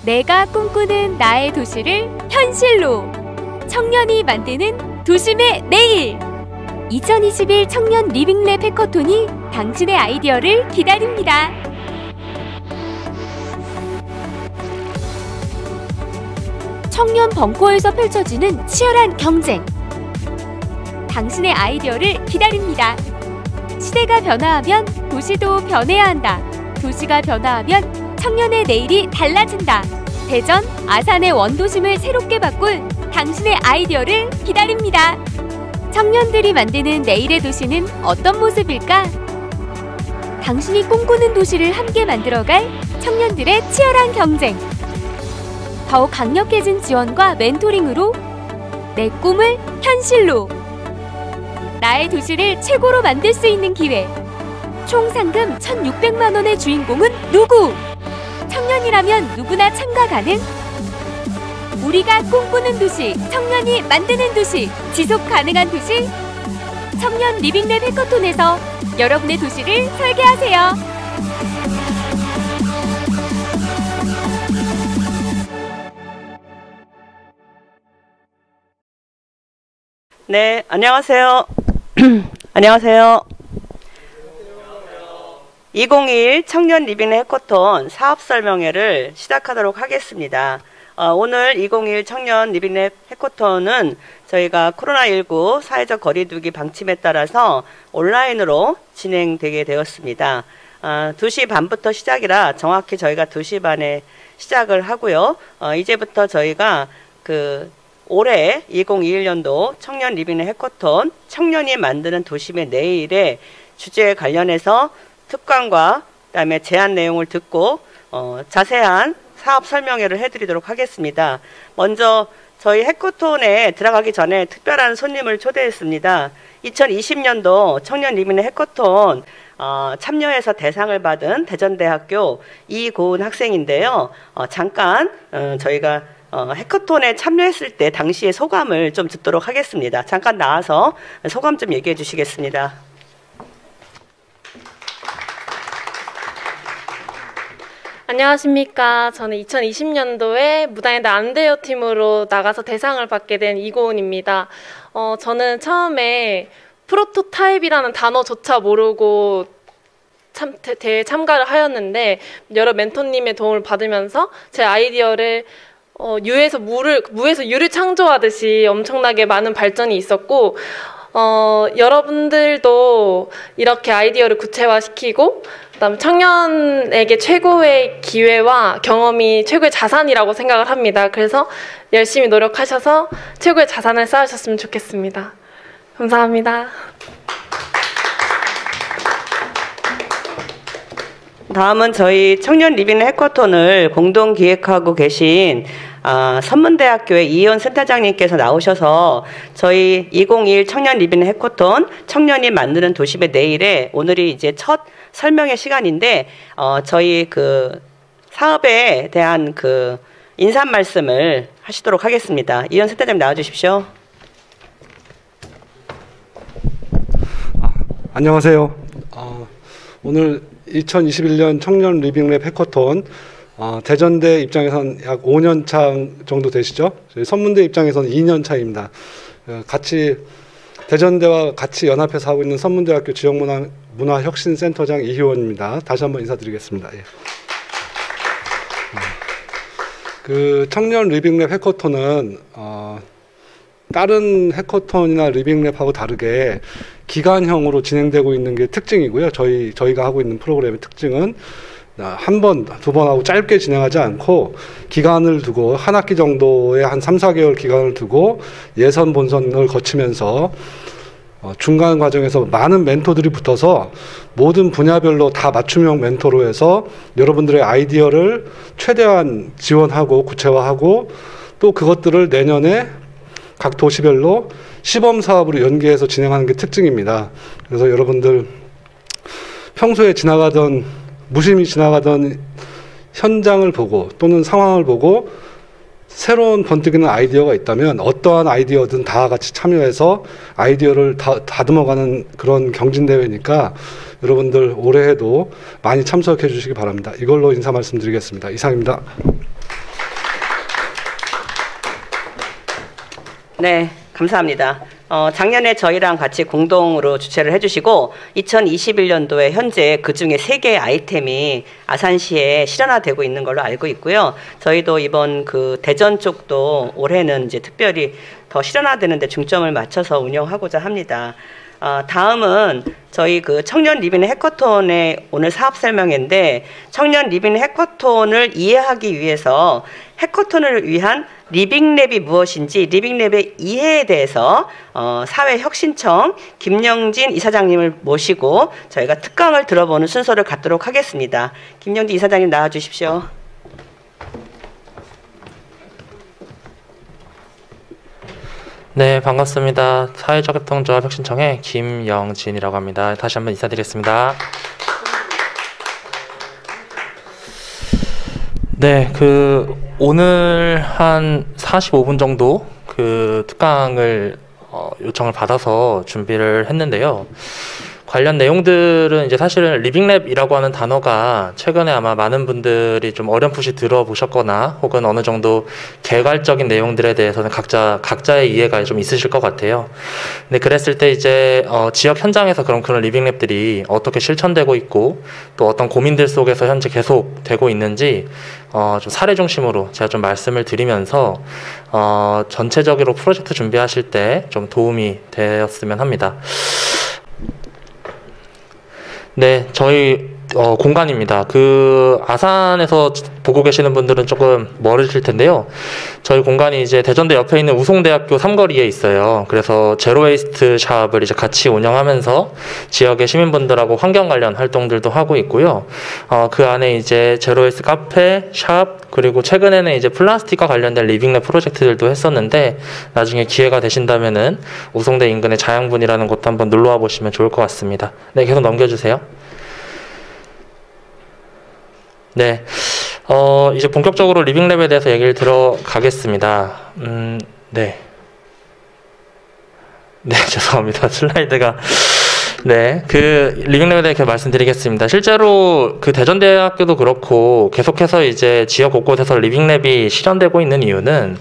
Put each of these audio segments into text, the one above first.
내가 꿈꾸는 나의 도시를 현실로! 청년이 만드는 도심의 내일! 2021 청년 리빙랩 해커톤이 당신의 아이디어를 기다립니다. 청년 벙커에서 펼쳐지는 치열한 경쟁. 당신의 아이디어를 기다립니다. 시대가 변화하면 도시도 변해야 한다. 도시가 변화하면 청년의 내일이 달라진다. 대전, 아산의 원도심을 새롭게 바꿀 당신의 아이디어를 기다립니다. 청년들이 만드는 내일의 도시는 어떤 모습일까? 당신이 꿈꾸는 도시를 함께 만들어갈 청년들의 치열한 경쟁. 더욱 강력해진 지원과 멘토링으로 내 꿈을 현실로! 나의 도시를 최고로 만들 수 있는 기회. 총 상금 1,600만 원의 주인공은 누구? 청년이라면 누구나 참가 가능? 우리가 꿈꾸는 도시, 청년이 만드는 도시, 지속 가능한 도시? 청년 리빙랩 해커톤에서 여러분의 도시를 설계하세요. 네, 안녕하세요. 안녕하세요. 2021 청년 리빙랩 해커톤 사업 설명회를 시작하도록 하겠습니다. 오늘 2021 청년 리빙랩 해커톤은 저희가 코로나19 사회적 거리두기 방침에 따라서 온라인으로 진행되게 되었습니다. 2시 반부터 시작이라 정확히 저희가 2시 반에 시작을 하고요. 이제부터 저희가 올해 2021년도 청년 리빙랩 해커톤 청년이 만드는 도심의 내일의 주제에 관련해서 특강과 그다음에 제안 내용을 듣고 자세한 사업 설명회를 해드리도록 하겠습니다. 먼저 저희 해커톤에 들어가기 전에 특별한 손님을 초대했습니다. 2020년도 청년 리빙랩 해커톤 참여해서 대상을 받은 대전대학교 이고은 학생인데요. 잠깐 저희가 해커톤에 참여했을 때 당시의 소감을 좀 듣도록 하겠습니다. 잠깐 나와서 소감 좀 얘기해 주시겠습니다. 안녕하십니까. 저는 2020년도에 무당의 나 안 돼요 팀으로 나가서 대상을 받게 된 이고은입니다. 저는 처음에 프로토타입이라는 단어조차 모르고 대회에 참가를 하였는데 여러 멘토님의 도움을 받으면서 제 아이디어를 무에서 유를 창조하듯이 엄청나게 많은 발전이 있었고 여러분들도 이렇게 아이디어를 구체화시키고 그다음에 청년에게 최고의 기회와 경험이 최고의 자산이라고 생각을 합니다. 그래서 열심히 노력하셔서 최고의 자산을 쌓으셨으면 좋겠습니다. 감사합니다. 다음은 저희 청년 리빙랩 해커톤을 공동 기획하고 계신 선문대학교의 이희원 센터장님께서 나오셔서 저희 2021 청년 리빙랩 해커톤 청년이 만드는 도심의 내일에 오늘이 이제 첫 설명의 시간인데 저희 사업에 대한 인사 말씀을 하시도록 하겠습니다. 이희원 센터장님 나와주십시오. 안녕하세요. 오늘 2021년 청년 리빙랩 해커톤 대전대 입장에서는 약 5년 차 정도 되시죠? 저희 선문대 입장에서는 2년 차입니다. 같이 대전대와 같이 연합해서 하고 있는 선문대학교 지역문화혁신센터장 이희원입니다. 다시 한번 인사드리겠습니다. 예. 청년 리빙랩 해커톤은 다른 해커톤이나 리빙랩하고 다르게 기간형으로 진행되고 있는 게 특징이고요. 저희가 하고 있는 프로그램의 특징은 한 번, 두 번 하고 짧게 진행하지 않고 기간을 두고 한 학기 정도의 한 3, 4개월 기간을 두고 예선, 본선을 거치면서 중간 과정에서 많은 멘토들이 붙어서 모든 분야별로 다 맞춤형 멘토로 해서 여러분들의 아이디어를 최대한 지원하고 구체화하고 또 그것들을 내년에 각 도시별로 시범 사업으로 연계해서 진행하는 게 특징입니다. 그래서 여러분들 평소에 무심히 지나가던 현장을 보고 또는 상황을 보고 새로운 번뜩이는 아이디어가 있다면 어떠한 아이디어든 다 같이 참여해서 아이디어를 다듬어가는 그런 경진대회니까 여러분들 올해에도 많이 참석해 주시기 바랍니다. 이걸로 인사 말씀드리겠습니다. 이상입니다. 네, 감사합니다. 작년에 저희랑 같이 공동으로 주최를 해주시고 2021년도에 현재 그중에 3개의 아이템이 아산시에 실현화되고 있는 걸로 알고 있고요. 저희도 이번 그 대전 쪽도 올해는 이제 특별히 더 실현화되는 데 중점을 맞춰서 운영하고자 합니다. 다음은 저희 그 청년 리빙 해커톤의 오늘 사업 설명인데, 청년 리빙 해커톤을 이해하기 위해서 해커톤을 위한 리빙랩이 무엇인지 리빙랩의 이해에 대해서 사회혁신청 김영진 이사장님을 모시고 저희가 특강을 들어보는 순서를 갖도록 하겠습니다. 김영진 이사장님 나와주십시오. 네, 반갑습니다. 사회적협동조합혁신청의 김영진이라고 합니다. 다시 한번 인사드리겠습니다. 네, 오늘 한 45분 정도 특강을 요청을 받아서 준비를 했는데요. 관련 내용들은 이제 사실은 리빙랩이라고 하는 단어가 최근에 아마 많은 분들이 좀 어렴풋이 들어보셨거나 혹은 어느 정도 개괄적인 내용들에 대해서는 각자의 이해가 좀 있으실 것 같아요. 근데 그랬을 때 이제 지역 현장에서 그런 리빙랩들이 어떻게 실천되고 있고 또 어떤 고민들 속에서 현재 계속 되고 있는지 좀 사례 중심으로 제가 좀 말씀을 드리면서 전체적으로 프로젝트 준비하실 때 좀 도움이 되었으면 합니다. 네, 저희 공간입니다. 아산에서 보고 계시는 분들은 조금 멀으실 텐데요. 저희 공간이 이제 대전대 옆에 있는 우송대학교 삼거리에 있어요. 그래서 제로웨이스트 샵을 이제 같이 운영하면서 지역의 시민분들하고 환경 관련 활동들도 하고 있고요. 그 안에 이제 제로웨이스트 카페, 샵, 그리고 최근에는 이제 플라스틱과 관련된 리빙랩 프로젝트들도 했었는데, 나중에 기회가 되신다면은 우송대 인근의 자양분이라는 곳도 한번 놀러와 보시면 좋을 것 같습니다. 네, 계속 넘겨주세요. 네, 이제 본격적으로 리빙랩에 대해서 얘기를 들어가겠습니다. 네, 죄송합니다. 슬라이드가. 네, 리빙랩에 대해 말씀드리겠습니다. 실제로 대전대학교도 그렇고 계속해서 이제 지역 곳곳에서 리빙랩이 실현되고 있는 이유는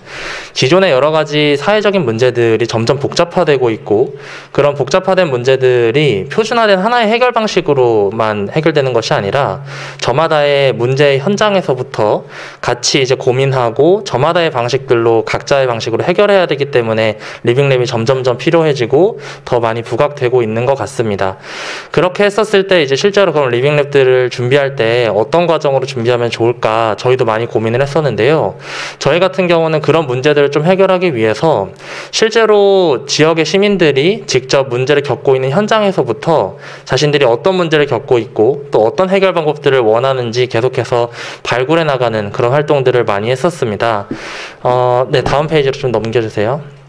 기존의 여러 가지 사회적인 문제들이 점점 복잡화되고 있고, 그런 복잡화된 문제들이 표준화된 하나의 해결 방식으로만 해결되는 것이 아니라 저마다의 문제 현장에서부터 같이 이제 고민하고 저마다의 방식들로 각자의 방식으로 해결해야 되기 때문에 리빙랩이 점점점 필요해지고 더 많이 부각되고 있는 것 같습니다. 그렇게 했었을 때 이제 실제로 그런 리빙랩들을 준비할 때 어떤 과정으로 준비하면 좋을까 저희도 많이 고민을 했었는데요. 저희 같은 경우는 그런 문제들을 좀 해결하기 위해서 실제로 지역의 시민들이 직접 문제를 겪고 있는 현장에서부터 자신들이 어떤 문제를 겪고 있고 또 어떤 해결 방법들을 원하는지 계속해서 발굴해 나가는 그런 활동들을 많이 했었습니다. 네, 다음 페이지로 좀 넘겨주세요.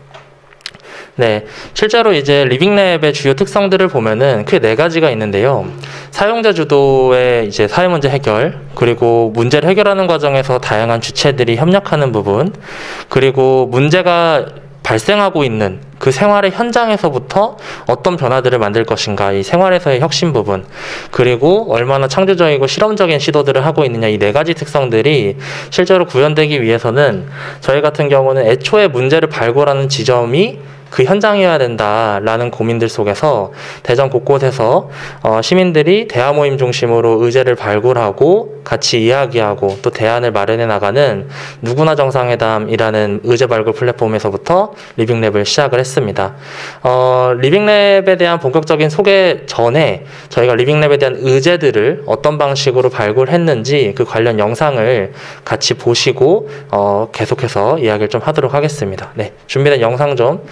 네, 실제로 이제 리빙랩의 주요 특성들을 보면은 크게 4가지가 있는데요. 사용자 주도의 이제 사회 문제 해결, 그리고 문제를 해결하는 과정에서 다양한 주체들이 협력하는 부분, 그리고 문제가 발생하고 있는 그 생활의 현장에서부터 어떤 변화들을 만들 것인가, 이 생활에서의 혁신 부분, 그리고 얼마나 창조적이고 실험적인 시도들을 하고 있느냐, 이 4가지 특성들이 실제로 구현되기 위해서는 저희 같은 경우는 애초에 문제를 발굴하는 지점이 그 현장이어야 된다라는 고민들 속에서 대전 곳곳에서 시민들이 대화 모임 중심으로 의제를 발굴하고 같이 이야기하고 또 대안을 마련해 나가는 누구나 정상회담이라는 의제 발굴 플랫폼에서부터 리빙랩을 시작을 했습니다. 리빙랩에 대한 본격적인 소개 전에 저희가 리빙랩에 대한 의제들을 어떤 방식으로 발굴했는지 그 관련 영상을 같이 보시고 계속해서 이야기를 좀 하도록 하겠습니다. 네, 준비된 영상 좀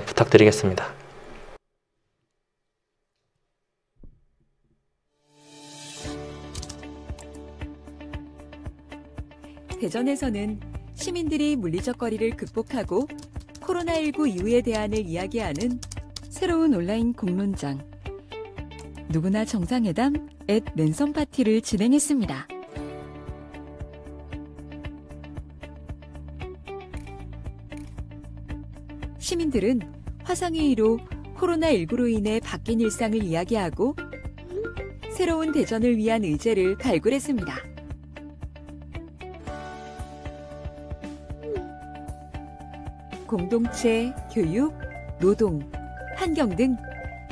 부탁드리겠습니다. 대전에서는 시민들이 물리적 거리를 극복하고 코로나19 이후의 대안을 이야기하는 새로운 온라인 공론장 누구나 정상회담 @ 랜선 파티를 진행했습니다. 시민들은 화상회의로 코로나19로 인해 바뀐 일상을 이야기하고 새로운 대전을 위한 의제를 발굴했습니다. 공동체, 교육, 노동, 환경 등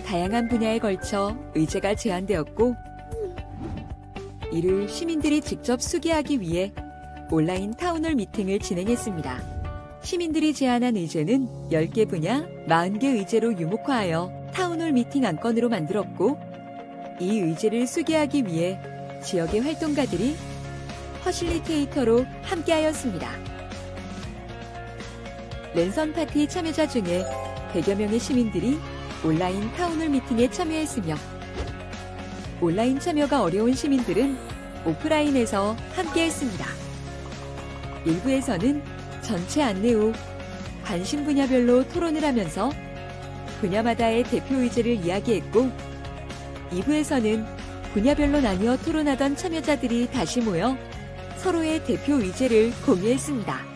다양한 분야에 걸쳐 의제가 제안되었고, 이를 시민들이 직접 수기하기 위해 온라인 타운홀 미팅을 진행했습니다. 시민들이 제안한 의제는 10개 분야, 40개 의제로 유목화하여 타운홀 미팅 안건으로 만들었고, 이 의제를 수기하기 위해 지역의 활동가들이 퍼실리테이터로 함께하였습니다. 랜선 파티 참여자 중에 100여 명의 시민들이 온라인 타운홀 미팅에 참여했으며, 온라인 참여가 어려운 시민들은 오프라인에서 함께했습니다. 일부에서는 전체 안내 후 관심 분야별로 토론을 하면서 분야마다의 대표 의제를 이야기했고, 2부에서는 분야별로 나뉘어 토론하던 참여자들이 다시 모여 서로의 대표 의제를 공유했습니다.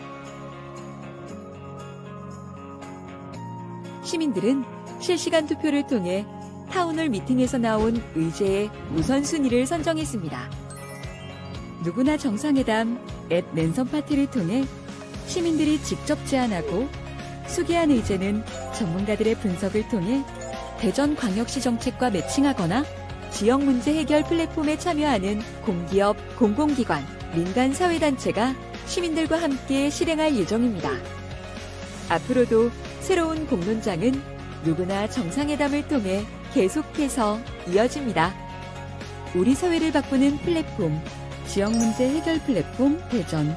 시민들은 실시간 투표를 통해 타운홀 미팅에서 나온 의제의 우선순위를 선정했습니다. 누구나 정상회담 앱 랜선 파티를 통해 시민들이 직접 제안하고, 수기한 의제는 전문가들의 분석을 통해 대전광역시 정책과 매칭하거나 지역 문제 해결 플랫폼에 참여하는 공기업, 공공기관, 민간사회단체가 시민들과 함께 실행할 예정입니다. 앞으로도 새로운 공론장은 누구나 정상회담을 통해 계속해서 이어집니다. 우리 사회를 바꾸는 플랫폼, 지역 문제 해결 플랫폼 대전.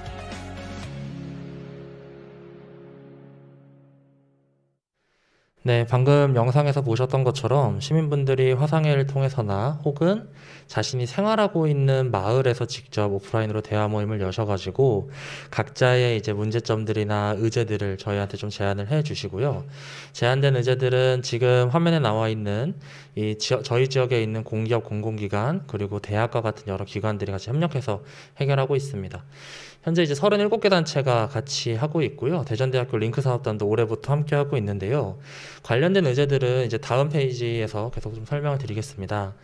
네, 방금 영상에서 보셨던 것처럼 시민분들이 화상회의를 통해서나 혹은 자신이 생활하고 있는 마을에서 직접 오프라인으로 대화 모임을 여셔가지고 각자의 이제 문제점들이나 의제들을 저희한테 좀 제안을 해 주시고요. 제안된 의제들은 지금 화면에 나와 있는 저희 지역에 있는 공기업, 공공기관, 그리고 대학과 같은 여러 기관들이 같이 협력해서 해결하고 있습니다. 현재 이제 37개 단체가 같이 하고 있고요. 대전대학교 링크 사업단도 올해부터 함께 하고 있는데요. 관련된 의제들은 이제 다음 페이지에서 계속 좀 설명을 드리겠습니다.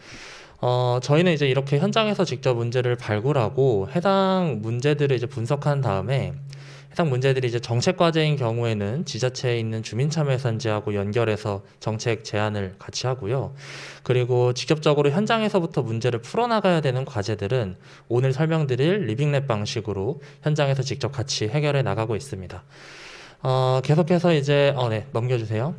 저희는 이제 이렇게 현장에서 직접 문제를 발굴하고 해당 문제들을 이제 분석한 다음에 해당 문제들이 이제 정책 과제인 경우에는 지자체에 있는 주민참여예산제하고 연결해서 정책 제안을 같이 하고요. 그리고 직접적으로 현장에서부터 문제를 풀어나가야 되는 과제들은 오늘 설명드릴 리빙랩 방식으로 현장에서 직접 같이 해결해 나가고 있습니다. 계속해서 이제 네, 넘겨주세요.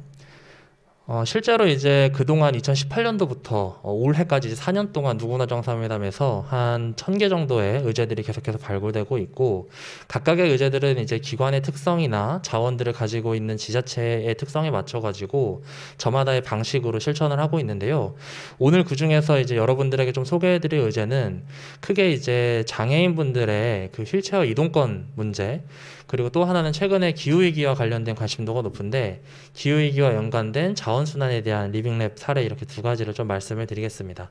실제로 이제 그동안 2018년도부터 올해까지 이제 4년 동안 누구나 정상회담에서 한 1000개 정도의 의제들이 계속해서 발굴되고 있고, 각각의 의제들은 이제 기관의 특성이나 자원들을 가지고 있는 지자체의 특성에 맞춰가지고 저마다의 방식으로 실천을 하고 있는데요. 오늘 그 중에서 이제 여러분들에게 좀 소개해드릴 의제는 크게 이제 장애인분들의 그 휠체어 이동권 문제, 그리고 또 하나는 최근에 기후위기와 관련된 관심도가 높은데 기후위기와 연관된 자원순환에 대한 리빙랩 사례, 이렇게 두 가지를 좀 말씀을 드리겠습니다.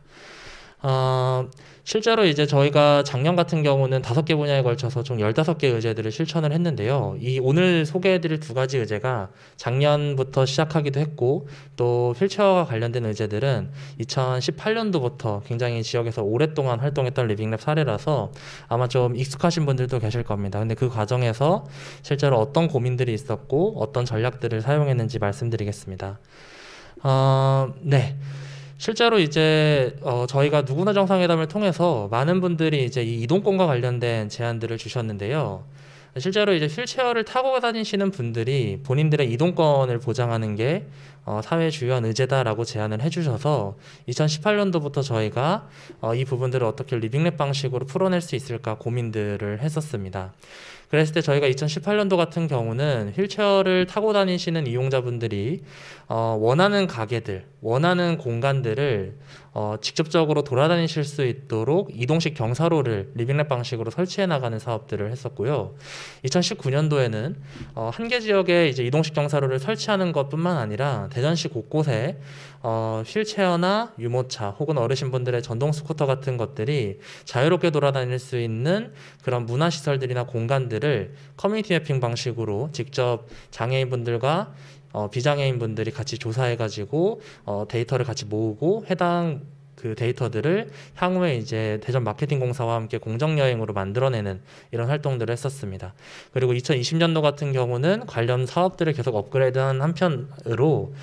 실제로 이제 저희가 작년 같은 경우는 5개 분야에 걸쳐서 총 15개 의제들을 실천을 했는데요. 이 오늘 소개해드릴 두 가지 의제가 작년부터 시작하기도 했고, 또 휠체어와 관련된 의제들은 2018년도부터 굉장히 지역에서 오랫동안 활동했던 리빙랩 사례라서 아마 좀 익숙하신 분들도 계실 겁니다. 근데 그 과정에서 실제로 어떤 고민들이 있었고 어떤 전략들을 사용했는지 말씀드리겠습니다. 네. 실제로 이제 저희가 누구나 정상회담을 통해서 많은 분들이 이제 이 이동권과 관련된 제안들을 주셨는데요. 실제로 이제 휠체어를 타고 다니시는 분들이 본인들의 이동권을 보장하는 게 사회의 주요한 의제다라고 제안을 해주셔서 2018년도부터 저희가 이 부분들을 어떻게 리빙랩 방식으로 풀어낼 수 있을까 고민들을 했었습니다. 그랬을 때 저희가 2018년도 같은 경우는 휠체어를 타고 다니시는 이용자분들이 원하는 가게들, 원하는 공간들을 직접적으로 돌아다니실 수 있도록 이동식 경사로를 리빙랩 방식으로 설치해 나가는 사업들을 했었고요. 2019년도에는 한 개 지역에 이제 이동식 경사로를 설치하는 것뿐만 아니라 대전시 곳곳에 휠체어나 유모차 혹은 어르신분들의 전동 스쿠터 같은 것들이 자유롭게 돌아다닐 수 있는 그런 문화시설들이나 공간들을 커뮤니티 매핑 방식으로 직접 장애인분들과 비장애인분들이 같이 조사해가지고 데이터를 같이 모으고 해당 그 데이터들을 향후에 이제 대전 마케팅 공사와 함께 공정 여행으로 만들어내는 이런 활동들을 했었습니다. 그리고 2020년도 같은 경우는 관련 사업들을 계속 업그레이드한 한편으로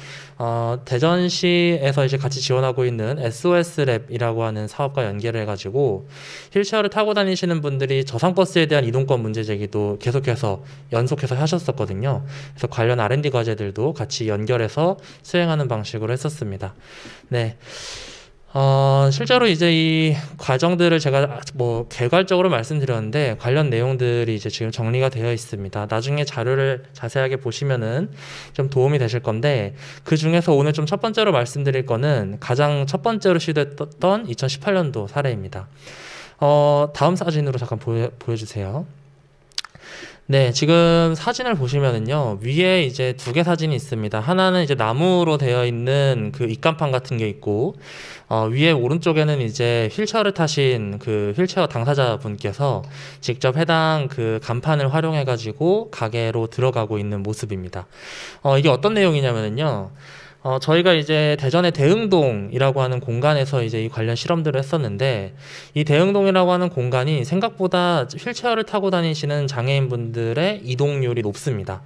대전시에서 이제 같이 지원하고 있는 SOS 랩이라고 하는 사업과 연계를 해가지고 휠체어를 타고 다니시는 분들이 저상버스에 대한 이동권 문제 제기도 계속해서 연속해서 하셨었거든요. 그래서 관련 R&D 과제들도 같이 연결해서 수행하는 방식으로 했었습니다. 네. 실제로 이제 이 과정들을 제가 뭐 개괄적으로 말씀드렸는데 관련 내용들이 이제 지금 정리가 되어 있습니다. 나중에 자료를 자세하게 보시면은 좀 도움이 되실 건데 그 중에서 오늘 좀 첫 번째로 말씀드릴 거는 가장 첫 번째로 시도했던 2018년도 사례입니다. 다음 사진으로 잠깐 보여주세요. 네, 지금 사진을 보시면은요, 위에 이제 두 개 사진이 있습니다. 하나는 이제 나무로 되어 있는 그 입간판 같은 게 있고, 위에 오른쪽에는 이제 휠체어를 타신 그 휠체어 당사자분께서 직접 해당 그 간판을 활용해가지고 가게로 들어가고 있는 모습입니다. 이게 어떤 내용이냐면은요, 저희가 이제 대전의 대흥동이라고 하는 공간에서 이제 이 관련 실험들을 했었는데 이 대흥동이라고 하는 공간이 생각보다 휠체어를 타고 다니시는 장애인분들의 이동률이 높습니다.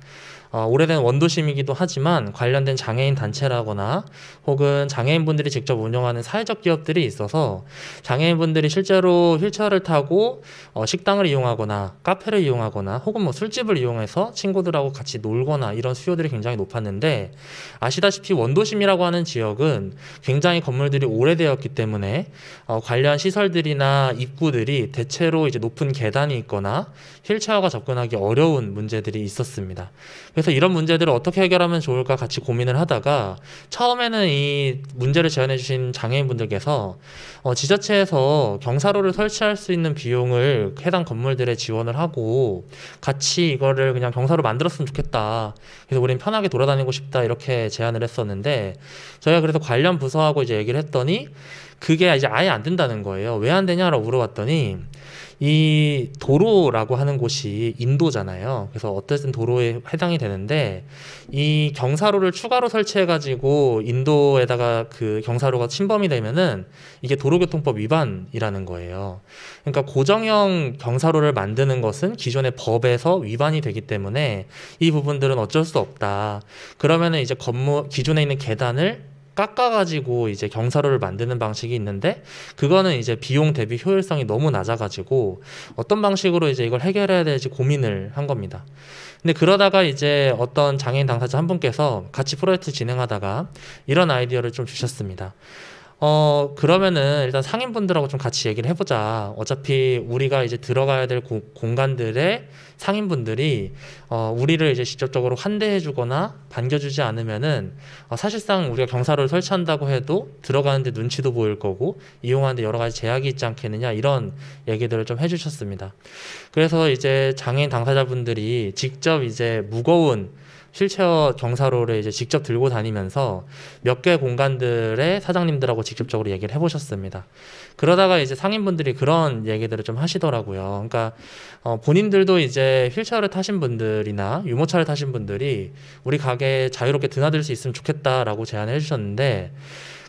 오래된 원도심이기도 하지만 관련된 장애인 단체라거나 혹은 장애인분들이 직접 운영하는 사회적 기업들이 있어서 장애인분들이 실제로 휠체어를 타고 식당을 이용하거나 카페를 이용하거나 혹은 뭐 술집을 이용해서 친구들하고 같이 놀거나 이런 수요들이 굉장히 높았는데 아시다시피 원도심이라고 하는 지역은 굉장히 건물들이 오래되었기 때문에 관련 시설들이나 입구들이 대체로 이제 높은 계단이 있거나 휠체어가 접근하기 어려운 문제들이 있었습니다. 그래서 이런 문제들을 어떻게 해결하면 좋을까 같이 고민을 하다가 처음에는 이 문제를 제안해 주신 장애인분들께서 지자체에서 경사로를 설치할 수 있는 비용을 해당 건물들에 지원을 하고 같이 이거를 그냥 경사로 만들었으면 좋겠다. 그래서 우린 편하게 돌아다니고 싶다 이렇게 제안을 했었는데 저희가 그래서 관련 부서하고 이제 얘기를 했더니 그게 이제 아예 안 된다는 거예요. 왜 안 되냐라고 물어봤더니 이 도로라고 하는 곳이 인도잖아요. 그래서 어쨌든 도로에 해당이 되는데 이 경사로를 추가로 설치해가지고 인도에다가 그 경사로가 침범이 되면은 이게 도로교통법 위반이라는 거예요. 그러니까 고정형 경사로를 만드는 것은 기존의 법에서 위반이 되기 때문에 이 부분들은 어쩔 수 없다. 그러면은 이제 기존에 있는 계단을 깎아가지고 이제 경사로를 만드는 방식이 있는데 그거는 이제 비용 대비 효율성이 너무 낮아가지고 어떤 방식으로 이제 이걸 해결해야 될지 고민을 한 겁니다. 근데 그러다가 이제 어떤 장애인 당사자 한 분께서 같이 프로젝트 진행하다가 이런 아이디어를 좀 주셨습니다. 그러면은 일단 상인분들하고 좀 같이 얘기를 해보자. 어차피 우리가 이제 들어가야 될 공간들의 상인분들이 우리를 이제 직접적으로 환대해주거나 반겨주지 않으면은 사실상 우리가 경사로를 설치한다고 해도 들어가는데 눈치도 보일 거고 이용하는데 여러 가지 제약이 있지 않겠느냐 이런 얘기들을 좀 해주셨습니다. 그래서 이제 장애인 당사자분들이 직접 이제 무거운 휠체어 경사로를 이제 직접 들고 다니면서 몇 개 공간들의 사장님들하고 직접적으로 얘기를 해보셨습니다. 그러다가 이제 상인분들이 그런 얘기들을 좀 하시더라고요. 그러니까 본인들도 이제 휠체어를 타신 분들이나 유모차를 타신 분들이 우리 가게에 자유롭게 드나들 수 있으면 좋겠다라고 제안을 해주셨는데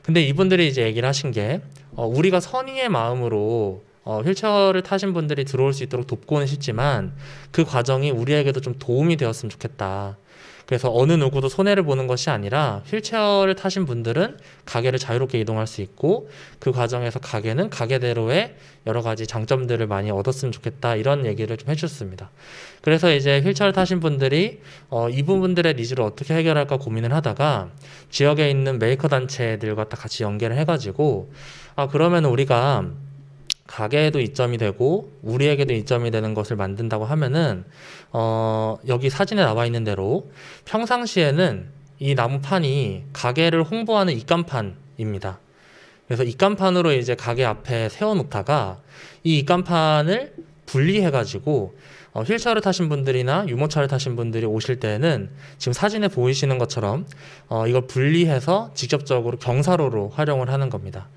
근데 이분들이 이제 얘기를 하신 게 우리가 선의의 마음으로 휠체어를 타신 분들이 들어올 수 있도록 돕고는 싶지만 그 과정이 우리에게도 좀 도움이 되었으면 좋겠다. 그래서 어느 누구도 손해를 보는 것이 아니라 휠체어를 타신 분들은 가게를 자유롭게 이동할 수 있고 그 과정에서 가게는 가게대로의 여러 가지 장점들을 많이 얻었으면 좋겠다 이런 얘기를 좀 해주셨습니다. 그래서 이제 휠체어를 타신 분들이 이 부분들의 니즈를 어떻게 해결할까 고민을 하다가 지역에 있는 메이커 단체들과 다 같이 연계를 해가지고 그러면 우리가 가게에도 이점이 되고 우리에게도 이점이 되는 것을 만든다고 하면은 여기 사진에 나와 있는 대로 평상시에는 이 나무판이 가게를 홍보하는 입간판입니다. 그래서 입간판으로 이제 가게 앞에 세워놓다가 이 입간판을 분리해가지고 휠체어를 타신 분들이나 유모차를 타신 분들이 오실 때는 지금 사진에 보이시는 것처럼 이걸 분리해서 직접적으로 경사로로 활용을 하는 겁니다.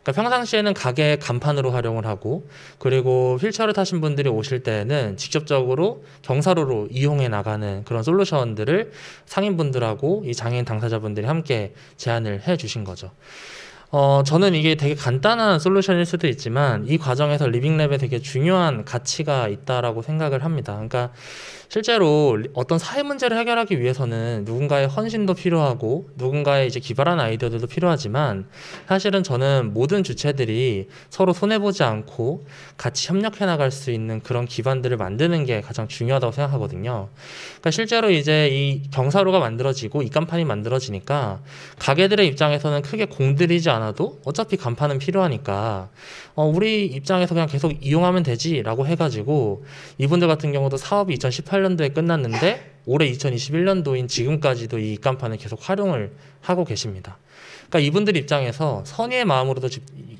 그러니까 평상시에는 가게 간판으로 활용을 하고 그리고 휠체어를 타신 분들이 오실 때는 직접적으로 경사로로 이용해 나가는 그런 솔루션들을 상인분들하고 이 장애인 당사자분들이 함께 제안을 해 주신 거죠. 저는 이게 되게 간단한 솔루션일 수도 있지만 이 과정에서 리빙랩에 되게 중요한 가치가 있다라고 생각을 합니다. 그러니까 실제로 어떤 사회 문제를 해결하기 위해서는 누군가의 헌신도 필요하고 누군가의 이제 기발한 아이디어들도 필요하지만 사실은 저는 모든 주체들이 서로 손해보지 않고 같이 협력해 나갈 수 있는 그런 기반들을 만드는 게 가장 중요하다고 생각하거든요. 그러니까 실제로 이제 이 경사로가 만들어지고 입간판이 만들어지니까 가게들의 입장에서는 크게 공들이지 않아도 어차피 간판은 필요하니까 우리 입장에서 그냥 계속 이용하면 되지라고 해가지고 이분들 같은 경우도 사업이 2018년도에 끝났는데 올해 2021년도인 지금까지도 이 입간판을 계속 활용을 하고 계십니다. 그러니까 이분들 입장에서 선의의 마음으로도